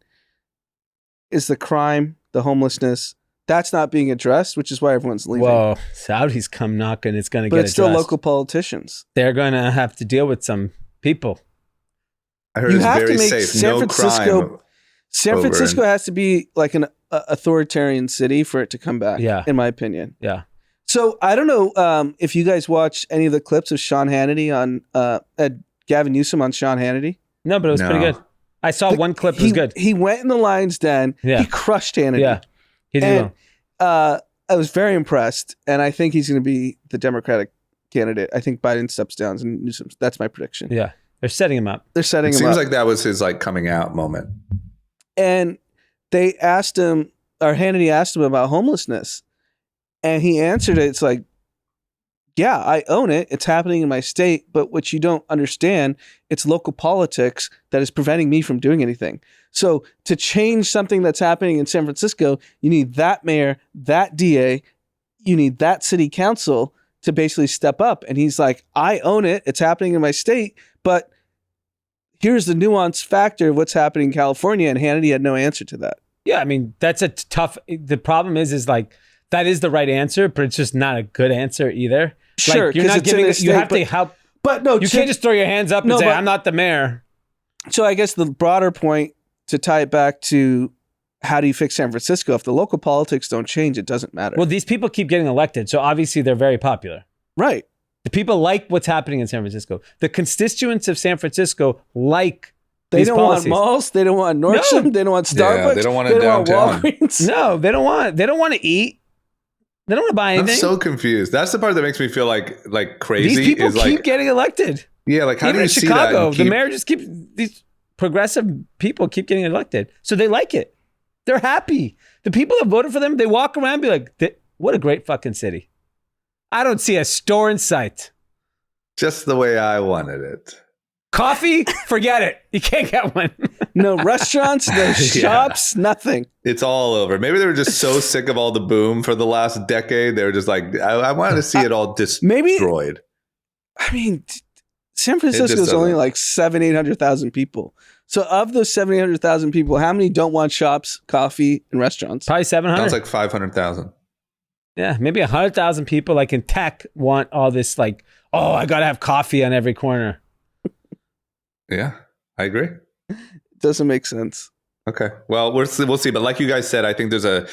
is the crime, the homelessness, that's not being addressed, which is why everyone's leaving. Whoa, Saudis come knocking, it's going to get addressed. But it's still local politicians. They're going to have to deal with some people. I heard it's very safe. San Francisco has to be like an authoritarian city for it to come back, in my opinion. Yeah. So I don't know if you guys watched any of the clips of Sean Hannity on Gavin Newsom on Sean Hannity. No, but it was pretty good. I saw one clip. It was good. He went in the lion's den. Yeah. He crushed Hannity. Yeah, he did. I was very impressed, and I think he's going to be the Democratic candidate. I think Biden steps down and Newsom. That's my prediction. Yeah, they're setting him up. It seems like that was his coming out moment. And they asked him, or Hannity asked him about homelessness, and he answered it. It's like, yeah, I own it. It's happening in my state. But what you don't understand, it's local politics that is preventing me from doing anything. So to change something that's happening in San Francisco, you need that mayor, that DA, you need that city council to basically step up. And he's like, I own it. It's happening in my state. But here's the nuanced factor of what's happening in California. And Hannity had no answer to that. Yeah, I mean, that's a tough. The problem is like, that is the right answer, but it's just not a good answer either. Sure, like, you're not giving it. You have to help. But no, you can't just throw your hands up and say, "I'm not the mayor." So I guess the broader point, to tie it back to how do you fix San Francisco? If the local politics don't change, it doesn't matter. Well, these people keep getting elected, so obviously they're very popular. Right. The people like what's happening in San Francisco. The constituents of San Francisco like. They don't want malls. They don't want Nordstrom. No. They don't want Starbucks. Yeah, they don't want it downtown. Walgreens. No, they don't want. They don't want to eat. They don't want to buy anything. I'm so confused. That's the part that makes me feel like crazy. These people keep getting elected. Yeah, like how even do you in see Chicago, that? the mayor just keeps these progressive people keep getting elected, so they like it. They're happy. The people that voted for them, they walk around and be like, "What a great fucking city." I don't see a store in sight. Just the way I wanted it. Coffee, forget it. You can't get one. No restaurants, no shops, nothing. It's all over. Maybe they were just so sick of all the boom for the last decade. They were just like, I wanted to see it all destroyed. I mean, San Francisco is only like 800,000 people. So of those 800,000 people, how many don't want shops, coffee, and restaurants? Probably 700. Sounds like 500,000. Yeah, maybe 100,000 people like in tech want all this like, oh, I got to have coffee on every corner. Yeah, I agree. Doesn't make sense. Okay. Well, we'll see. But like you guys said, I think there's a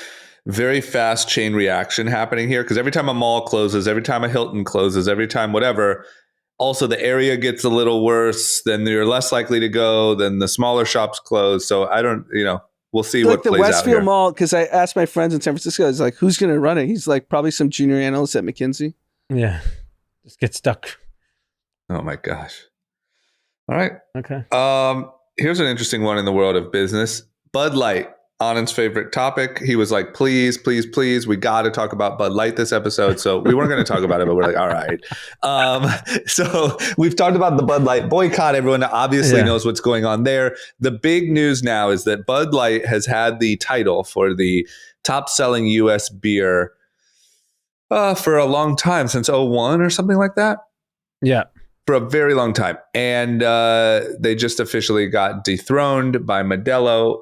very fast chain reaction happening here because every time a mall closes, every time a Hilton closes, every time whatever, also the area gets a little worse, then you're less likely to go, then the smaller shops close. So I don't, we'll see what plays out here. Like the Westfield Mall, because I asked my friends in San Francisco, I was like, who's going to run it? He's like, probably some junior analyst at McKinsey. Yeah. Just get stuck. Oh my gosh. All right. Okay. Here's an interesting one in the world of business. Bud Light Anand's favorite topic. He was like, please, please, please, we got to talk about Bud Light this episode. So we weren't going to talk about it, but we're like, all right. So we've talked about the Bud Light boycott. Everyone obviously knows what's going on there. The big news now is that Bud Light has had the title for the top selling U.S. beer for a long time, since 2001 or something like that. Yeah. For a very long time. And they just officially got dethroned by Modelo,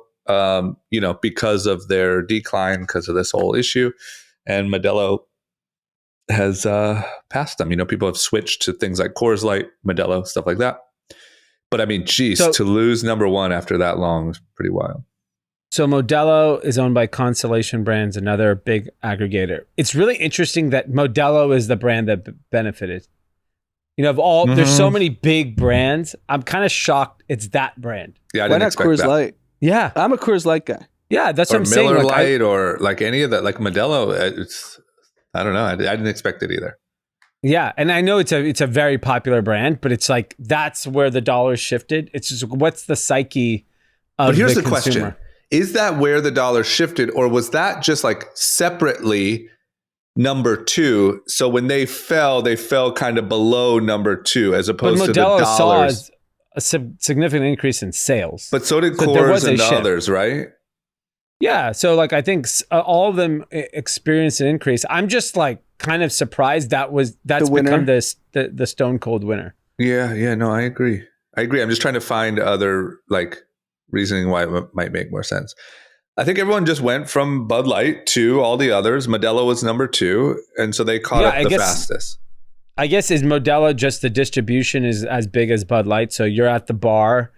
because of their decline, because of this whole issue. And Modelo has passed them. People have switched to things like Coors Light, Modelo, stuff like that. But I mean, geez, to lose number one after that long is pretty wild. So Modelo is owned by Constellation Brands, another big aggregator. It's really interesting that Modelo is the brand that benefited. Of all, there's so many big brands. I'm kind of shocked it's that brand. Yeah, I didn't expect Coors that. Light? Yeah. I'm a Coors Light guy. Yeah, that's what I'm saying. Miller Lite or like any of that, like Modelo. I don't know. I didn't expect it either. Yeah, and I know it's a very popular brand, but it's like that's where the dollar shifted. It's just what's the psyche of But here's the consumer? question. Is that where the dollar shifted, or was that just like separately number two? So when they fell kind of below number two, as opposed to the dollars. Saw a significant increase in sales. But so did Coors and the others, right? Yeah. So like I think all of them experienced an increase. I'm just like kind of surprised that's become the stone cold winner. Yeah. No, I agree. I'm just trying to find other like reasoning why it might make more sense. I think everyone just went from Bud Light to all the others. Modelo was number two, and so they caught up fastest. I guess is Modelo just the distribution is as big as Bud Light? So you're at the bar,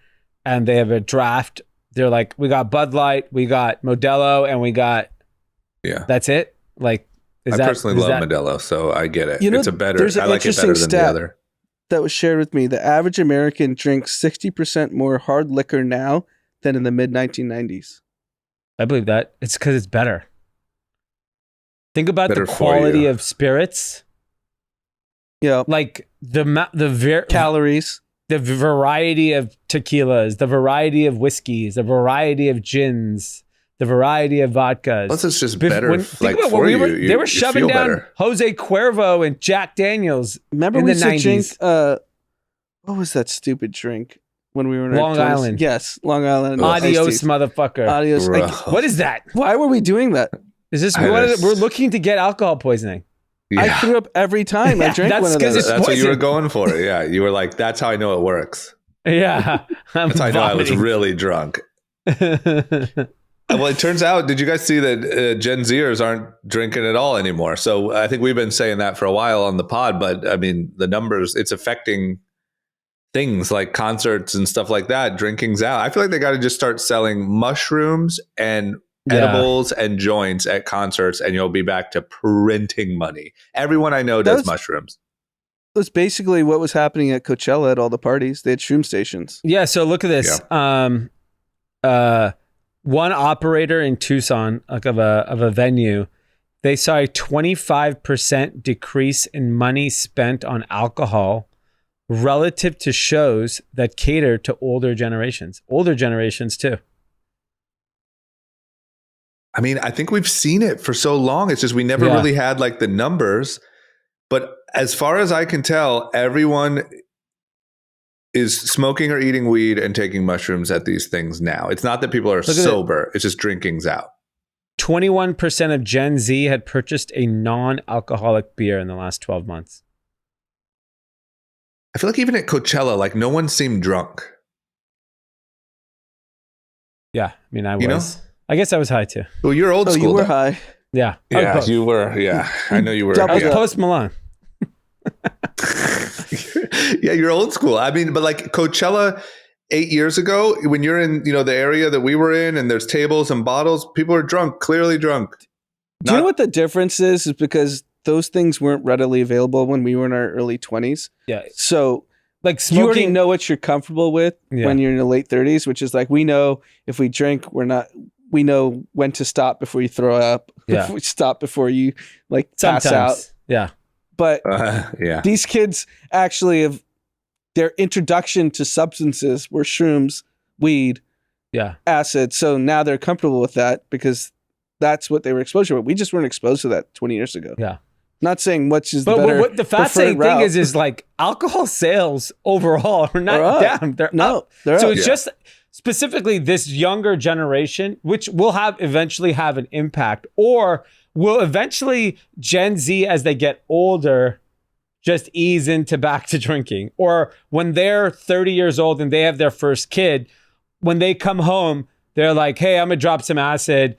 and they have a draft. They're like, we got Bud Light, we got Modelo, and we got that's it. Like, I personally love Modelo, so I get it. It's I like it better than the other. That was shared with me. The average American drinks 60% more hard liquor now than in the mid 1990s. I believe that. It's because it's better. Think about the quality of spirits. Yeah. Like the calories, the variety of tequilas, the variety of whiskeys, the variety of gins, the variety of vodkas. Plus, it's just better. They were shoving down better. Jose Cuervo and Jack Daniels. Remember we used to drink, what was that stupid drink? When we were in Long Island. Yes, Long Island. Adios, motherfucker. Adios. What is that? Why were we doing that? Is this we're looking to get alcohol poisoning? Yeah. I threw up every time I drank one of those. That's what you were going for. Yeah, you were like, that's how I know it works. Yeah. That's how I know I was really drunk. Well, it turns out, did you guys see that Gen Zers aren't drinking at all anymore? So I think we've been saying that for a while on the pod, but I mean, the numbers, it's affecting things like concerts and stuff like that. Drinking's out. I feel like they got to just start selling mushrooms and edibles and joints at concerts, and you'll be back to printing money. Everyone I know does mushrooms. That's basically what was happening at Coachella at all the parties. They had shroom stations. Yeah. So look at this. Yeah. One operator in Tucson, like of a venue, they saw a 25% decrease in money spent on alcohol relative to shows that cater to older generations too. I mean, I think we've seen it for so long. It's just we never really had like the numbers. But as far as I can tell, everyone is smoking or eating weed and taking mushrooms at these things now. It's not that people are sober. It's just drinking's out. 21% of Gen Z had purchased a non-alcoholic beer in the last 12 months. I feel like even at Coachella, like no one seemed drunk. Yeah, I mean, I was. I guess I was high too. Well, you're old school. You were high. Yeah. Yeah, you were. Yeah, I know you were. I was Post Malone. Yeah, you're old school. I mean, but like Coachella 8 years ago, when you're in, the area that we were in and there's tables and bottles, people are drunk, clearly drunk. Do you know what the difference is? Is because those things weren't readily available when we were in our early 20s. Yeah. So like smoking, you already know what you're comfortable with when you're in the late 30s, which is like, we know if we drink, we know when to stop before you throw up. Yeah. We stop before you like pass out. Yeah. But these kids actually have their introduction to substances were shrooms, weed, acid. So now they're comfortable with that because that's what they were exposed to. We just weren't exposed to that 20 years ago. Yeah. Not saying which is the but better. What the fascinating thing is like alcohol sales overall are not down. They're up. They're so up. it's just specifically this younger generation, which will eventually have an impact, or will eventually Gen Z, as they get older, just ease into back to drinking. Or when they're 30 years old and they have their first kid, when they come home, they're like, hey, I'm going to drop some acid.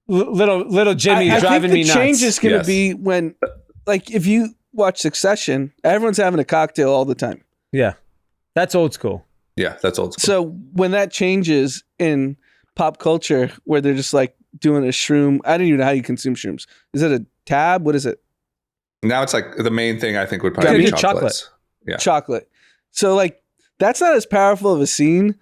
Little Jimmy's driving me nuts. The change is going to be when, like, if you watch Succession, everyone's having a cocktail all the time. Yeah. That's old school. Yeah, that's old school. So when that changes in pop culture, where they're just like doing a shroom, I don't even know how you consume shrooms. Is it a tab? What is it? Now it's like the main thing I think would probably be chocolate. Yeah. Chocolate. So like that's not as powerful of a scene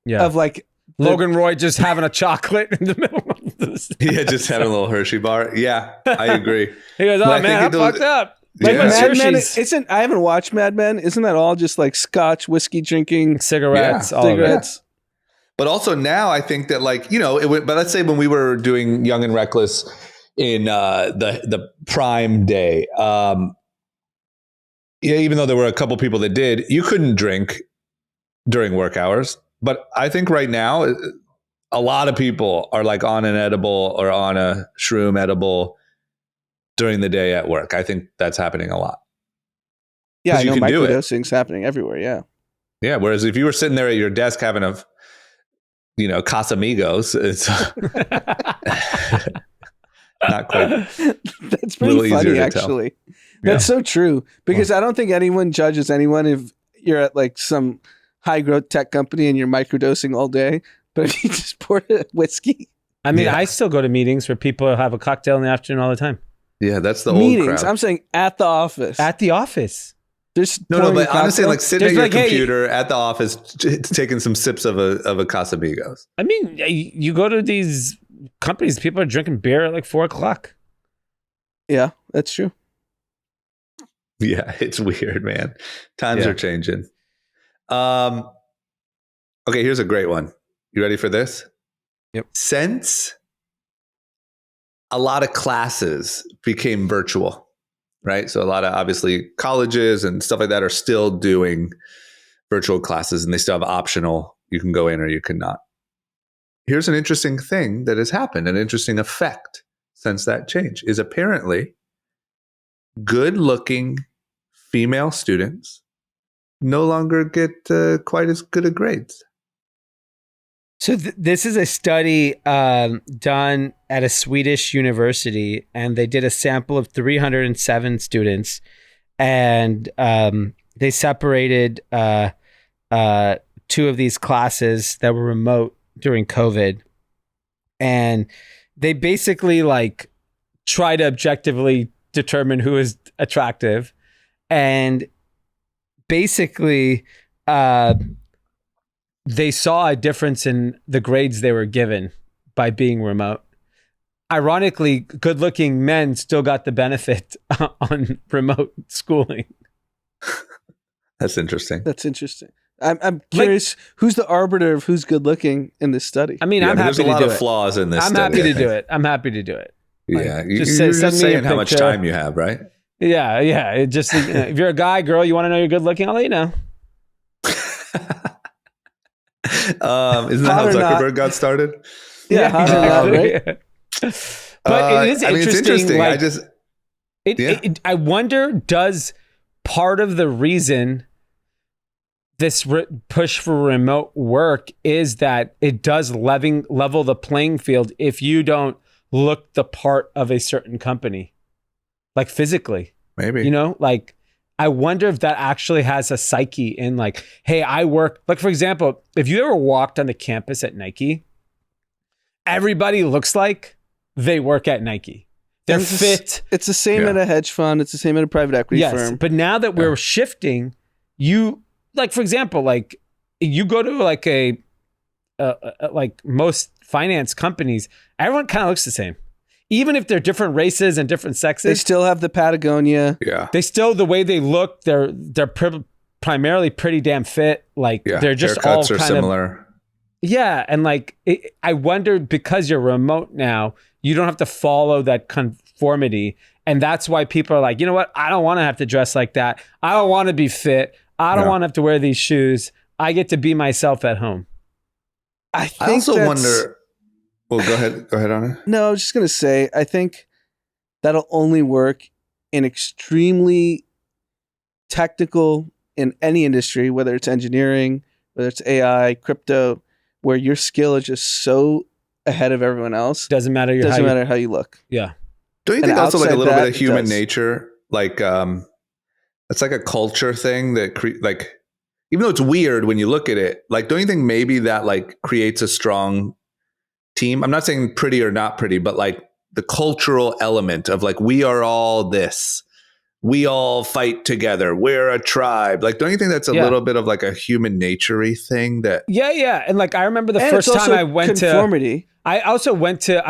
of like Logan Roy just having a chocolate in the middle of this. Yeah, just having a little Hershey bar. Yeah, I agree. He goes, oh man, I fucked up. Like Mad Men I haven't watched Mad Men. Isn't that all just like scotch, whiskey drinking, cigarettes? But also now I think that like, but let's say when we were doing Young and Reckless in the prime day, even though there were a couple people that did, you couldn't drink during work hours. But I think right now, a lot of people are like on an edible or on a shroom edible during the day at work. I think that's happening a lot. Yeah, I know microdosing's happening everywhere. Yeah. Yeah. Whereas if you were sitting there at your desk having Casamigos, it's not quite. That's pretty funny, actually. That's so true because I don't think anyone judges anyone if you're at like some high growth tech company and you're microdosing all day. But if you just pour a whiskey. I mean, I still go to meetings where people have a cocktail in the afternoon all the time. Yeah, that's the meetings. Old crowd. I'm saying at the office. At the office. There's no, but honestly, like sitting at your computer at the office, taking some sips of a Casamigos. I mean, you go to these companies, people are drinking beer at like 4:00. Yeah, that's true. Yeah, it's weird, man. Times are changing. Okay, here's a great one. You ready for this? Yep. Since a lot of classes became virtual, right? So a lot of obviously colleges and stuff like that are still doing virtual classes and they still have optional, you can go in or you cannot. Here's an interesting thing that has happened, an interesting effect since that change is apparently good-looking female students no longer get quite as good of grades. So this is a study done at a Swedish university, and they did a sample of 307 students, and they separated two of these classes that were remote during COVID, and they basically like try to objectively determine who is attractive, and basically they saw a difference in the grades they were given by being remote. Ironically, good-looking men still got the benefit on remote schooling. That's interesting. I'm curious, who's the arbiter of who's good-looking in this study? I mean, I'm happy to do it. There's a lot of flaws in this study. I'm happy to do it. Yeah, like, you're just saying how much time you have, right? Yeah. It just if you're a guy, girl, you want to know you're good-looking, I'll let you know. Isn't that how Zuckerberg got started? Yeah, right? But it is interesting. It's interesting. Like, I wonder, does part of the reason this push for remote work is that it does level the playing field if you don't look the part of a certain company, like physically? Maybe. Like, I wonder if that actually has a psyche in like, hey, I work, like for example, if you ever walked on the campus at Nike, everybody looks like they work at Nike. They're fit. It's the same at a hedge fund. It's the same at a private equity firm. But now that we're shifting, like for example, like you go to like like most finance companies, everyone kind of looks the same. Even if they're different races and different sexes, they still have the Patagonia. Yeah, they still, the way they look, they're primarily pretty damn fit. Like they're just haircuts all are kind similar. of Yeah, and like I wonder, because you're remote now, you don't have to follow that conformity, and that's why people are like, you know what? I don't want to have to dress like that. I don't want to be fit. I don't want to have to wear these shoes. I get to be myself at home. I also wonder. Well, go ahead. Go ahead, Anna. No, I was just gonna say, I think that'll only work in extremely technical in any industry, whether it's engineering, whether it's AI, crypto, where your skill is just so ahead of everyone else. Doesn't matter how you look. Yeah. Don't you think also like a little bit of human nature? Like, it's like a culture thing that like, even though it's weird when you look at it, like, don't you think maybe that like creates a strong team? I'm not saying pretty or not pretty, but like the cultural element of like, we are all this. We all fight together. We're a tribe. Like, don't you think that's a little bit of like a human nature-y thing that? Yeah. And like, I remember the first time I went conformity. I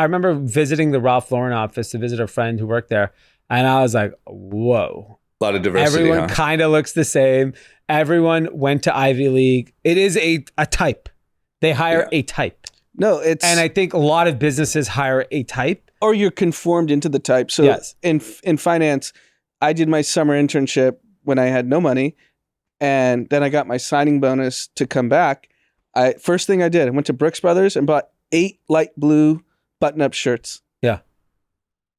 remember visiting the Ralph Lauren office to visit a friend who worked there. And I was like, whoa. A lot of diversity. Everyone kind of looks the same. Everyone went to Ivy League. It is a type. They hire a type. No, and I think a lot of businesses hire a type. Or you're conformed into the type. So yes. in finance, I did my summer internship when I had no money, and then I got my signing bonus to come back. First thing I did, I went to Brooks Brothers and bought 8 light blue button-up shirts. Yeah.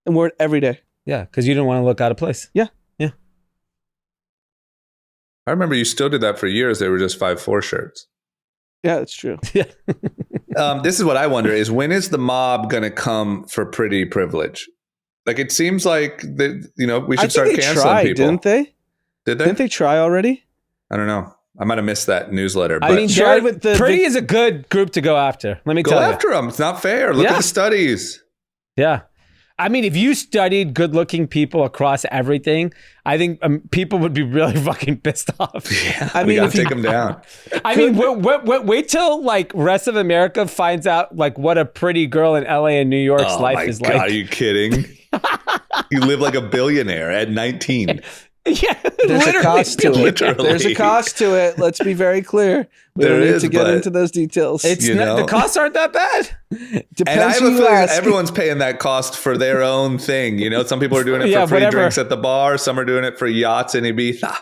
And wore it every day. Yeah, because you didn't want to look out of place. Yeah. I remember you still did that for years. They were just 5'4" shirts. Yeah, that's true. Yeah. This is what I wonder is, when is the mob going to come for pretty privilege? Like, it seems like that, we should start canceling people. Didn't they? Did they? Didn't they try already? I don't know. I might have missed that newsletter. But I mean, Pretty is a good group to go after. Let me tell you. Go after them. It's not fair. Look at the studies. Yeah. I mean, if you studied good-looking people across everything, I think people would be really fucking pissed off. Yeah, I mean, take them down. I mean, wait till like rest of America finds out like what a pretty girl in LA and New York's life is like. Are you kidding? You live like a billionaire at 19. Yeah, there's a cost to it. There's a cost to it. Let's be very clear. We don't need to get into those details. The costs aren't that bad. Depends. And I have a feeling everyone's paying that cost for their own thing. Some people are doing it for free drinks at the bar. Some are doing it for yachts in Ibiza.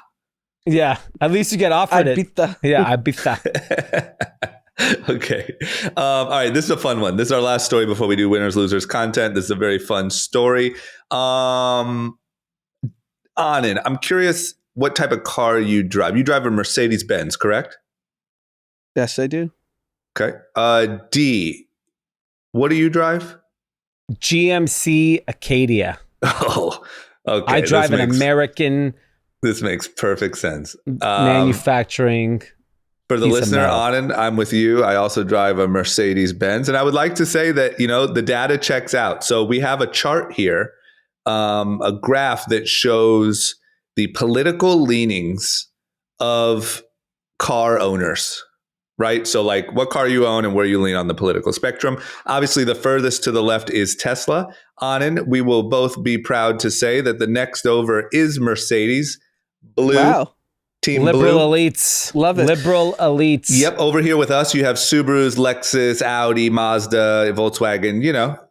Yeah, at least you get offered it. Yeah, Ibiza. Okay. All right. This is a fun one. This is our last story before we do winners, losers content. This is a very fun story. Anand, I'm curious what type of car you drive. You drive a Mercedes-Benz, correct? Yes, I do. Okay. D, what do you drive? GMC Acadia. Oh, okay. I drive an American. This makes perfect sense. Manufacturing. For the listener, Anand, I'm with you. I also drive a Mercedes-Benz. And I would like to say that, the data checks out. So we have a chart here. A graph that shows the political leanings of car owners, right? So like what car you own and where you lean on the political spectrum. Obviously, the furthest to the left is Tesla. Anand, we will both be proud to say that the next over is Mercedes. Blue. Wow. Team Liberal Blue. elites. Love it. Liberal elites. Yep. Over here with us, you have Subarus, Lexus, Audi, Mazda, Volkswagen.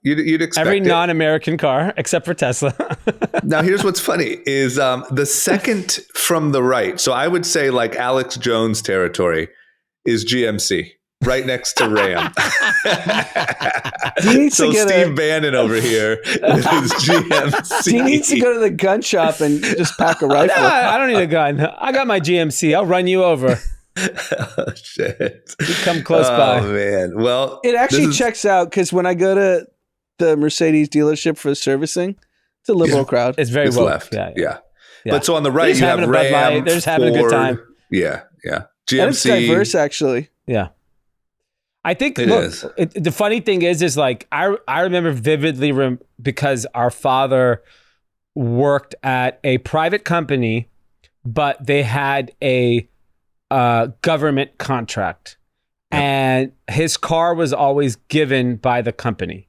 You'd expect every non-American car except for Tesla. Now, here's what's funny is the second from the right. So I would say like Alex Jones territory is GMC. Right next to Ram. So Steve Bannon over here with his GMC. He needs to go to the gun shop and just pack a rifle. No, I don't need a gun. I got my GMC. I'll run you over. Oh, shit. You come close by. Oh, man. Well, it actually checks out because when I go to the Mercedes dealership for servicing, it's a liberal crowd. It's very well left. Yeah. But so on the right, you have Ram, they're just having a good time. Yeah. GMC. And it's diverse, actually. Yeah. I think it the funny thing is like I remember vividly because our father worked at a private company, but they had a government contract, and his car was always given by the company,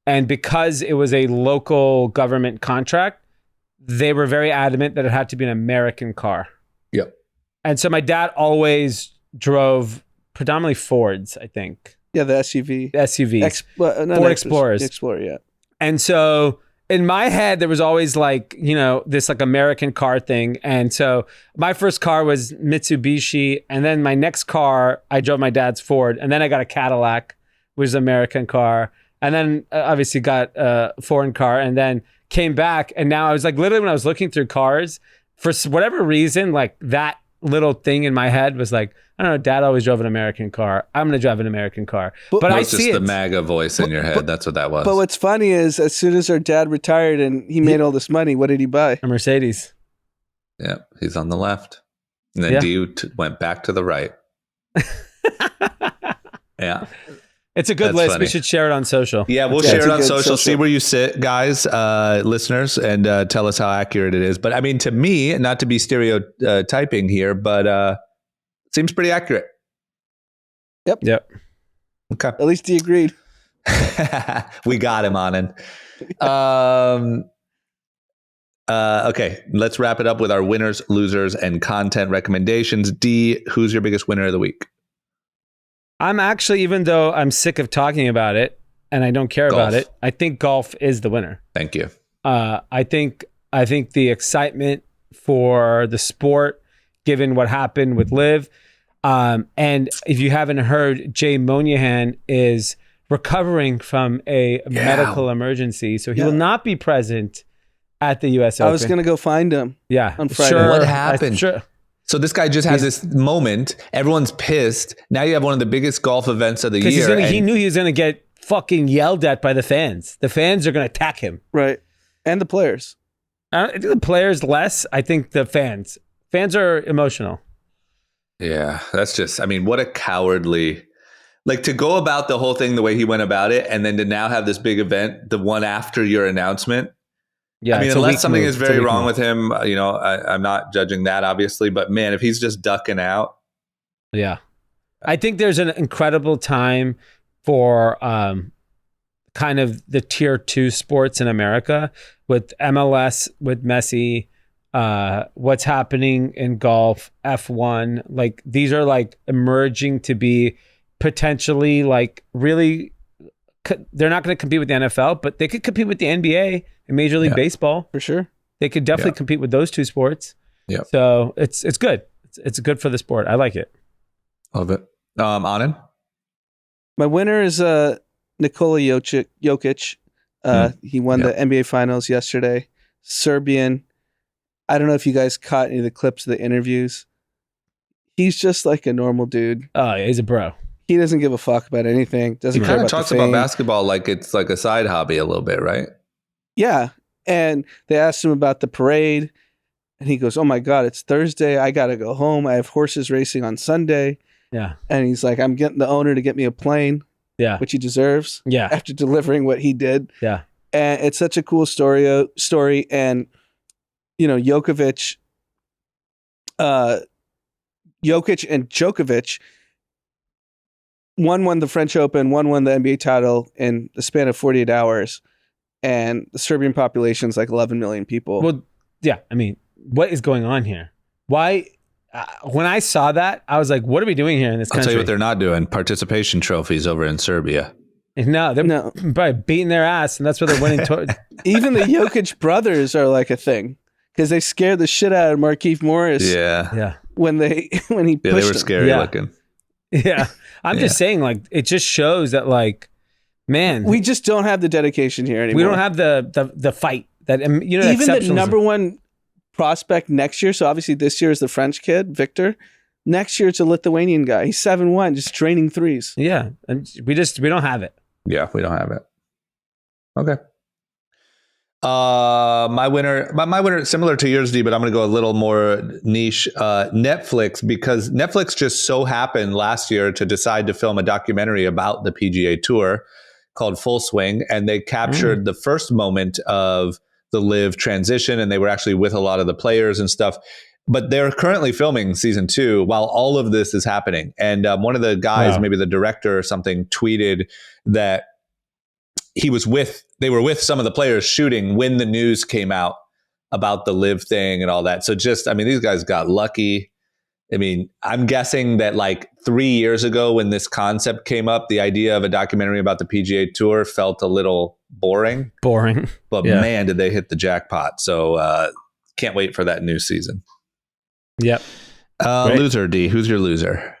and because it was a local government contract, they were very adamant that it had to be an American car. Yep. And so my dad always drove predominantly Fords, I think. Yeah, the SUV. SUVs. Ford Explorers. Explorer, yeah. And so in my head, there was always like, this like American car thing. And so my first car was Mitsubishi. And then my next car, I drove my dad's Ford. And then I got a Cadillac, which is an American car. And then obviously got a foreign car and then came back. And now I was like, literally when I was looking through cars, for whatever reason, like that little thing in my head was like, I don't know, Dad always drove an American car. I'm going to drive an American car. But I see just the MAGA voice in your head. That's what that was. But what's funny is as soon as our dad retired and he made all this money, what did he buy? A Mercedes. Yeah, he's on the left. And then D went back to the right. Yeah. It's a good list. Funny. We should share it on social. Yeah, we'll share it on social. See where you sit, guys, listeners, and tell us how accurate it is. But I mean, to me, not to be stereotyping here, but seems pretty accurate. Yep. Okay. At least he agreed. We got him on it. Okay, let's wrap it up with our winners, losers, and content recommendations. D, who's your biggest winner of the week? I'm actually, even though I'm sick of talking about it and I don't care about it, I think golf is the winner. Thank you. I think the excitement for the sport, given what happened with Liv, and if you haven't heard, Jay Monahan is recovering from a medical emergency, so he will not be present at the U.S. Open. I was going to go find him. Yeah, on Friday. Sure. What happened? So this guy just has this moment. Everyone's pissed. Now you have one of the biggest golf events of the year. He knew he was going to get fucking yelled at by the fans. The fans are going to attack him. Right. And the players. I think the players less. I think the fans. Fans are emotional. Yeah, that's just, I mean, what a cowardly, like to go about the whole thing the way he went about it and then to now have this big event, the one after your announcement. Yeah, I mean, unless something is very wrong with him, I'm not judging that, obviously. But man, if he's just ducking out. Yeah. I think there's an incredible time for kind of the tier 2 sports in America with MLS, with Messi, what's happening in golf, F1. Like these are like emerging to be potentially like really, they're not going to compete with the NFL, but they could compete with the NBA and Major League Baseball. For sure. They could definitely compete with those two sports. Yeah. So it's good. It's good for the sport. I like it. Love it. Anand? My winner is Nikola Jokic. He won the NBA Finals yesterday. Serbian. I don't know if you guys caught any of the clips of the interviews. He's just like a normal dude. Oh, yeah, he's a bro. He doesn't give a fuck about anything. Doesn't care about the fame. He kind of talks about basketball like it's like a side hobby a little bit, right? Yeah. And they asked him about the parade. And he goes, oh my God, it's Thursday. I got to go home. I have horses racing on Sunday. Yeah. And he's like, I'm getting the owner to get me a plane. Yeah. Which he deserves. Yeah. After delivering what he did. Yeah. And it's such a cool story. And, Jokic and Djokovic, one won the French Open, one won the NBA title in the span of 48 hours. And the Serbian population is like 11 million people. Well, yeah. I mean, what is going on here? Why? When I saw that, I was like, what are we doing here in this country? I'll tell you what they're not doing. Participation trophies over in Serbia. No, they're probably beating their ass, and that's what they're winning towards. Even the Jokic brothers are like a thing because they scared the shit out of Markieff Morris. Yeah. When he pushed they were scary looking. Yeah. I'm just saying, like, it just shows that, like, man, we just don't have the dedication here anymore. We don't have the fight that even the number one prospect next year. So obviously this year is the French kid, Victor. Next year it's a Lithuanian guy. He's 7'1", just draining threes. Yeah, and we don't have it. Yeah, we don't have it. Okay. My winner, similar to yours, D, but I'm going to go a little more niche. Netflix, because Netflix just so happened last year to decide to film a documentary about the PGA Tour called Full Swing, and they captured the first moment of the Live transition, and they were actually with a lot of the players and stuff. But they're currently filming season 2 while all of this is happening. And one of the guys, maybe the director or something, tweeted that they were with some of the players shooting when the news came out about the Live thing and all that. So these guys got lucky. I mean, I'm guessing that like 3 years ago when this concept came up, the idea of a documentary about the PGA Tour felt a little boring. But man, did they hit the jackpot. So can't wait for that new season. Yep. Loser, D. Who's your loser?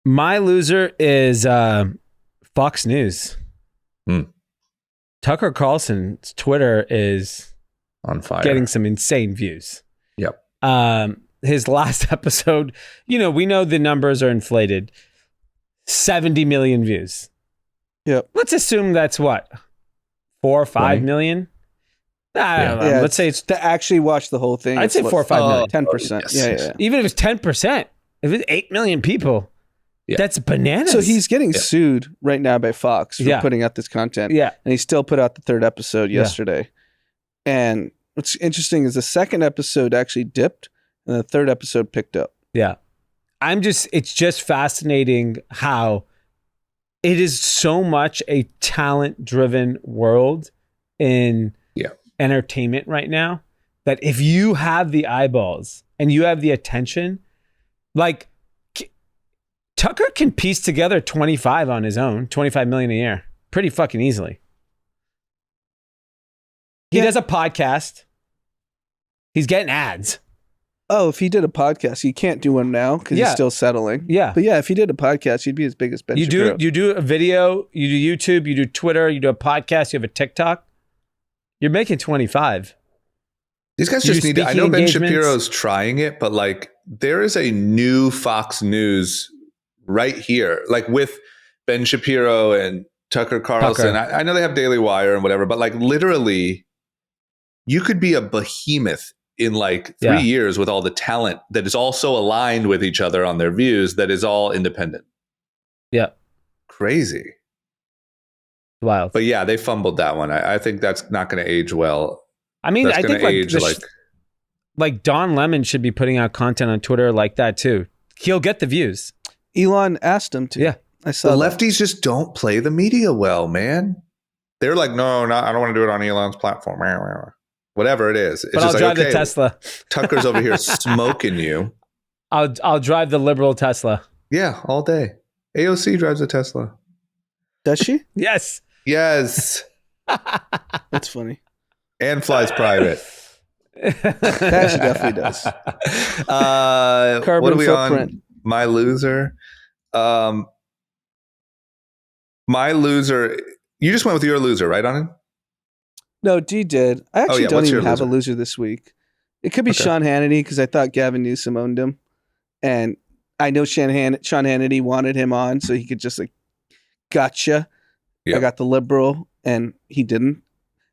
My loser is Fox News. Tucker Carlson's Twitter is on fire, getting some insane views. Yep. His last episode, we know the numbers are inflated. 70 million views. Yep. Let's assume that's what? 4 or 5 million? I don't know. Let's say it's to actually watch the whole thing. I'd say 4 or 5 million. 10%. Yes. Yeah. Even if it's 10%, if it's 8 million people, that's bananas. So he's getting sued right now by Fox for putting out this content. Yeah. And he still put out the third episode yesterday. And what's interesting is the second episode actually dipped and the third episode picked up. Yeah. It's just fascinating how it is so much a talent-driven world in entertainment right now that if you have the eyeballs and you have the attention, like Tucker can piece together 25 on his own, 25 million a year, pretty fucking easily. He does a podcast. He's getting ads. Oh, if he did a podcast, he can't do one now because he's still settling. Yeah. But if he did a podcast, he'd be as big as Ben Shapiro. You do a video, you do YouTube, you do Twitter, you do a podcast, you have a TikTok. You're making 25. These guys just need to, I know Ben Shapiro's trying it, but like there is a new Fox News right here, like with Ben Shapiro and Tucker Carlson. I know they have Daily Wire and whatever, but like literally you could be a behemoth in like 3 years with all the talent that is also aligned with each other on their views that is all independent. Yeah. Crazy. Wild. But they fumbled that one. I think that's not going to age well. I mean, I think like Don Lemon should be putting out content on Twitter like that too. He'll get the views. Elon asked him to. Yeah. I saw the lefties just don't play the media well, man. They're like, no, I don't want to do it on Elon's platform. Whatever it is. It's but just I'll drive the Tesla. Tucker's over here smoking you. I'll drive the liberal Tesla. Yeah, all day. AOC drives a Tesla. Does she? Yes. Yes. That's funny. And flies private. That she definitely does. Carbon what are we footprint. On? My loser. My loser. You just went with your loser, right, Anand? No, D did. I actually don't even have a loser this week. It could be Sean Hannity because I thought Gavin Newsom owned him. And I know Sean Hannity wanted him on so he could just like, gotcha. Yep. I got the liberal and he didn't.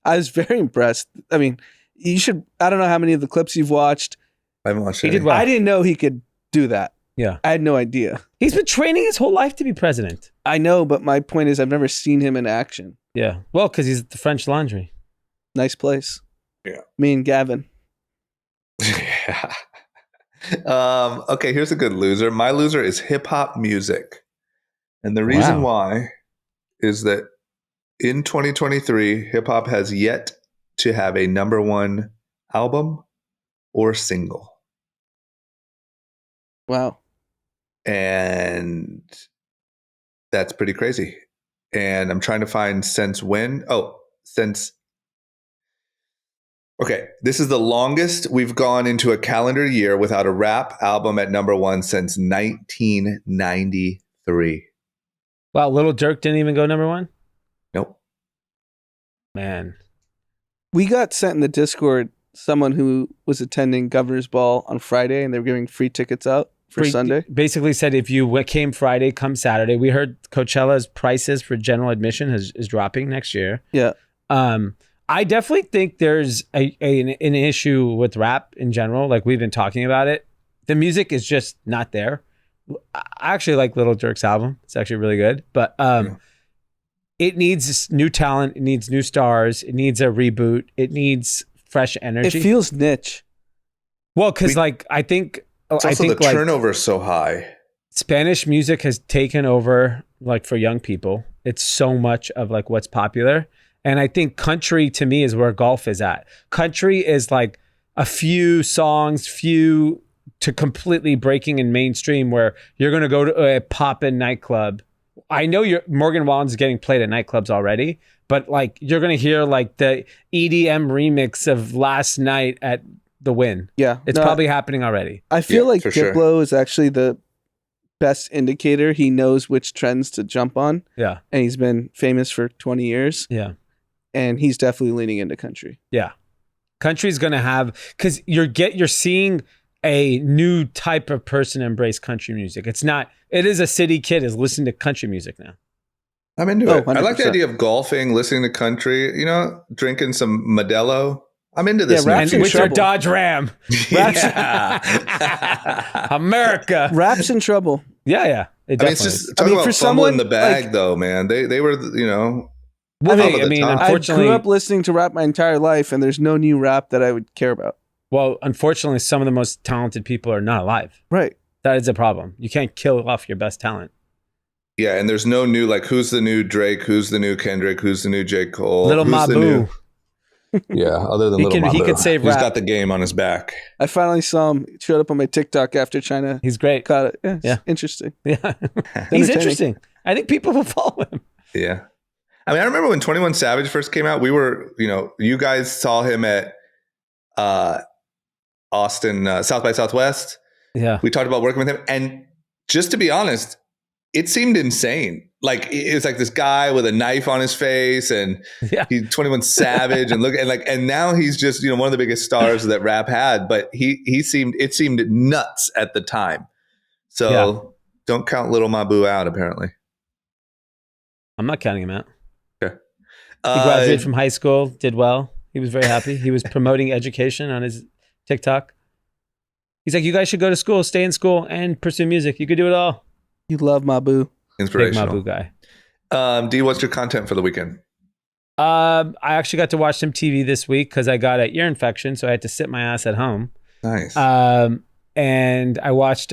I was very impressed. I mean, you should, I don't know how many of the clips you've watched. I haven't watched any. I didn't know he could do that. Yeah. I had no idea. He's been training his whole life to be president. I know, but my point is I've never seen him in action. Yeah. Well, because he's at the French Laundry. Nice place. Yeah. Me and Gavin. Yeah. Okay, here's a good loser. My loser is hip hop music. And the reason why is that in 2023, hip hop has yet to have a number one album or single. Wow. And that's pretty crazy. And I'm trying to find since when. Okay, this is the longest we've gone into a calendar year without a rap album at number one since 1993. Wow, Lil Durk didn't even go number one? Nope. Man. We got sent in the Discord someone who was attending Governor's Ball on Friday and they were giving free tickets out for Sunday. Basically said if you came Friday, come Saturday. We heard Coachella's prices for general admission is dropping next year. Yeah. I definitely think there's an issue with rap in general. Like we've been talking about it. The music is just not there. I actually like Lil Durk's album. It's actually really good. But it needs new talent. It needs new stars. It needs a reboot. It needs fresh energy. It feels niche. Well, because I think the turnover is so high. Spanish music has taken over like for young people. It's so much of like what's popular. And I think country to me is where golf is at. Country is like a few songs, few to completely breaking in mainstream where you're going to go to a pop-in nightclub. I know Morgan Wallen's getting played at nightclubs already, but like you're going to hear like the EDM remix of Last Night at the Wynn. Yeah. It's probably happening already. I feel like Diplo is actually the best indicator. He knows which trends to jump on. Yeah. And he's been famous for 20 years. Yeah. And he's definitely leaning into country. Yeah. Country's going to have, because you're seeing a new type of person embrace country music. It is a city kid is listening to country music now. I'm into it. 100%. I like the idea of golfing, listening to country, drinking some Modelo. I'm into this. Yeah, and with your Dodge Ram. America. Rap's in trouble. Yeah. It's just talking about for someone in the bag, though, man. They were, unfortunately, I grew up listening to rap my entire life, and there's no new rap that I would care about. Well, unfortunately, some of the most talented people are not alive. Right. That is a problem. You can't kill off your best talent. Yeah, and there's no new, like, who's the new Drake? Who's the new Kendrick? Who's the new J. Cole? Little Mabu. Yeah, other than Little Mabu. He could save rap. He's got the game on his back. I finally saw him. He showed up on my TikTok after China. He's great. Caught it. Yeah. Interesting. Yeah. He's interesting. I think people will follow him. Yeah. I mean, I remember when 21 Savage first came out, we were, you guys saw him at Austin, South by Southwest. Yeah. We talked about working with him. And just to be honest, it seemed insane. Like, it was like this guy with a knife on his face, and he's 21 Savage, and now he's just, one of the biggest stars that rap had, but it seemed nuts at the time. So don't count Little Mabu out, apparently. I'm not counting him out. Okay. He graduated from high school, did well. He was very happy. He was promoting education on his TikTok. He's like, you guys should go to school, stay in school, and pursue music. You could do it all. You love Mabu. Inspirational. Big Mabu guy. D, what's your content for the weekend? I actually got to watch some TV this week because I got an ear infection, so I had to sit my ass at home. Nice. And I watched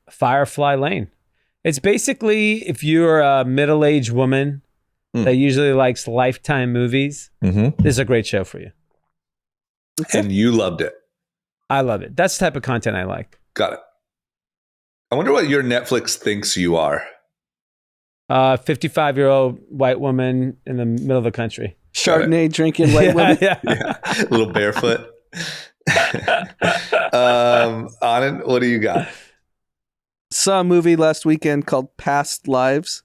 Firefly Lane. It's basically if you're a middle-aged woman that usually likes Lifetime movies, this is a great show for you. And you loved it. I love it. That's the type of content I like. Got it. I wonder what your Netflix thinks you are. 55-year-old white woman in the middle of the country. Chardonnay drinking white woman. Yeah. A little barefoot. Anand, what do you got? Saw a movie last weekend called Past Lives.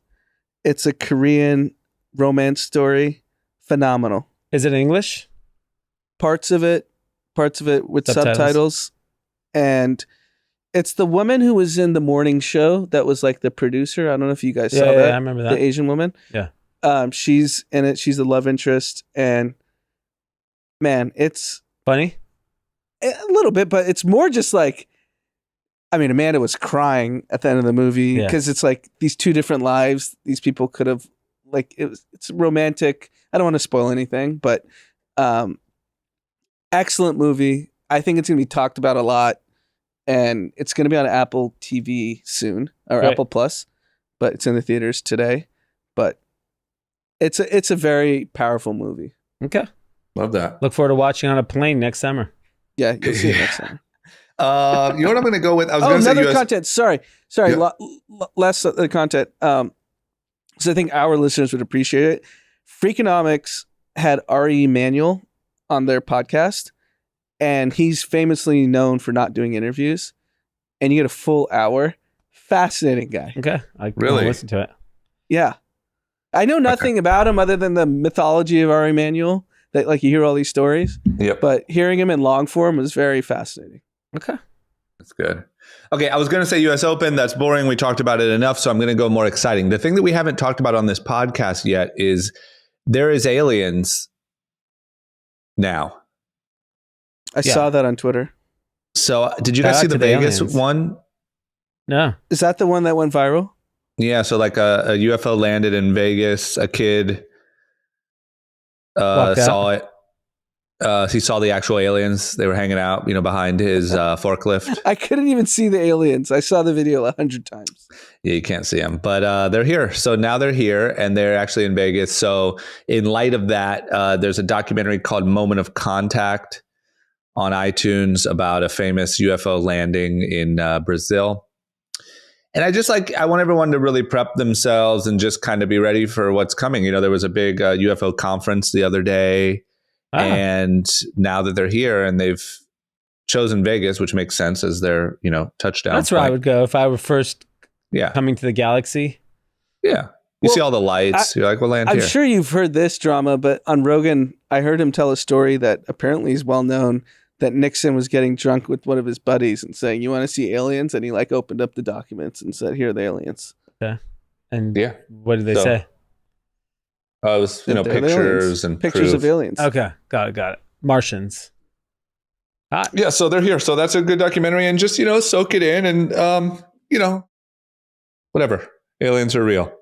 It's a Korean romance story. Phenomenal. Is it English? Parts of it with subtitles. And it's the woman who was in the morning show that was like the producer. I don't know if you guys saw that. Yeah, I remember that. The Asian woman. Yeah. She's in it. She's the love interest. And man, it's funny. A little bit, but it's more just like, I mean, Amanda was crying at the end of the movie because it's like these two different lives. These people could have it's romantic. I don't want to spoil anything, but excellent movie. I think it's going to be talked about a lot. And it's going to be on Apple TV soon, or Apple Plus, but it's in the theaters today. But it's a very powerful movie. Okay. Love that. Look forward to watching on a plane next summer. Yeah, you'll see it next summer. You know what I'm going to go with? I was going to say another content. Sorry. Yeah. Less content. So I think our listeners would appreciate it. Freakonomics had Ari Emanuel on their podcast. And he's famously known for not doing interviews. And you get a full hour. Fascinating guy. Okay. I really listen to it. Yeah. I know nothing about him other than the mythology of Ari Emanuel. That like you hear all these stories. Yep. But hearing him in long form was very fascinating. Okay. That's good. Okay, I was going to say US Open. That's boring. We talked about it enough. So I'm going to go more exciting. The thing that we haven't talked about on this podcast yet is there is aliens now. I saw that on Twitter. So did you guys see the Vegas one? No. Is that the one that went viral? Yeah. So like a UFO landed in Vegas. A kid saw it. He saw the actual aliens. They were hanging out, behind his forklift. I couldn't even see the aliens. I saw the video 100 times. Yeah, you can't see them, but they're here. So now they're here and they're actually in Vegas. So in light of that, there's a documentary called Moment of Contact on iTunes about a famous UFO landing in Brazil. And I want everyone to really prep themselves and just kind of be ready for what's coming. There was a big UFO conference the other day. And now that they're here and they've chosen Vegas, which makes sense as their, touchdown. That's where I would go if I were first coming to the galaxy. Yeah. You see all the lights. You're like, we'll land here. I'm sure you've heard this drama, but on Rogan, I heard him tell a story that apparently is well known, that Nixon was getting drunk with one of his buddies and saying, "You want to see aliens?" And he opened up the documents and said, "Here are the aliens." Yeah. And what did they say? It was, pictures and pictures of aliens. Okay. Got it. Martians. Yeah, so they're here. So that's a good documentary, and just, soak it in and, whatever. Aliens are real.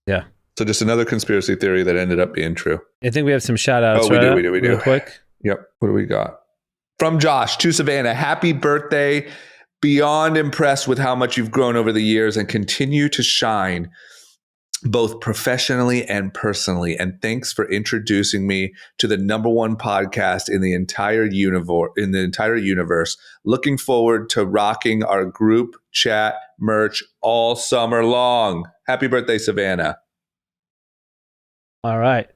Yeah. So just another conspiracy theory that ended up being true. I think we have some shout outs. Oh, we do. Real quick. Yep. What do we got? From Josh to Savannah. Happy birthday. Beyond impressed with how much you've grown over the years and continue to shine both professionally and personally. And thanks for introducing me to the #1 podcast in the entire universe. Looking forward to rocking our group chat merch all summer long. Happy birthday, Savannah. All right.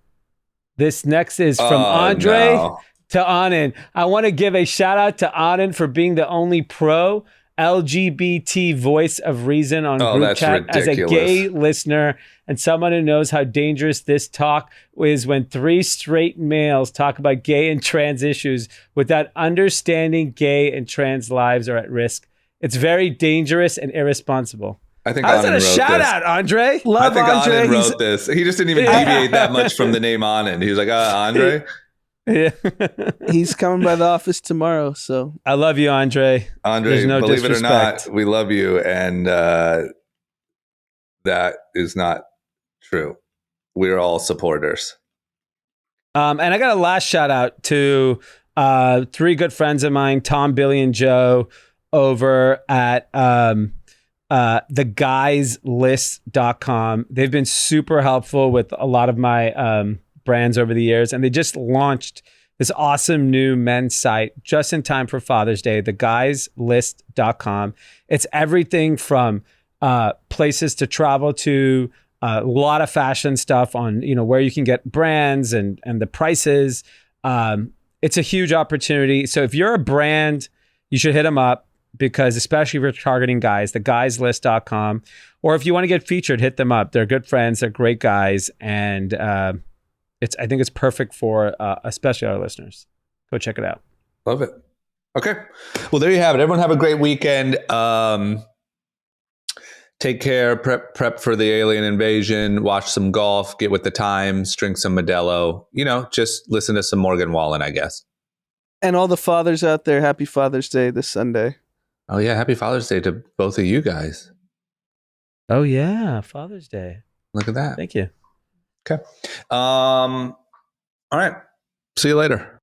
This next is from Andre to Anand. I want to give a shout out to Anand for being the only pro LGBT voice of reason on group chat ridiculous. As a gay listener and someone who knows how dangerous this talk is when 3 straight males talk about gay and trans issues without understanding gay and trans lives are at risk. It's very dangerous and irresponsible. I think How's Anand that a wrote shout this. out, Andre? Love I think Andre. Anand wrote this. He just didn't even deviate that much from the name Anand. He was like, Andre? Yeah. He's coming by the office tomorrow, so I love you, Andre. Andre, no believe disrespect. it or not, we love you. And that is not true. We're all supporters. And I got a last shout out to 3 good friends of mine, Tom, Billy, and Joe, over at theguyslist.com. They've been super helpful with a lot of my brands over the years, and they just launched this awesome new men's site just in time for Father's Day, theguyslist.com. It's everything from places to travel to, a lot of fashion stuff on, where you can get brands and the prices. It's a huge opportunity. So if you're a brand, you should hit them up, because especially if you're targeting guys, theguyslist.com, or if you want to get featured, hit them up. They're good friends. They're great guys. And I think it's perfect for especially our listeners. Go check it out. Love it. Okay. Well, there you have it. Everyone have a great weekend. Take care. Prep for the alien invasion. Watch some golf. Get with the times. Drink some Modelo. Just listen to some Morgan Wallen, I guess. And all the fathers out there, happy Father's Day this Sunday. Oh, yeah. Happy Father's Day to both of you guys. Oh, yeah. Father's Day. Look at that. Thank you. Okay. All right. See you later.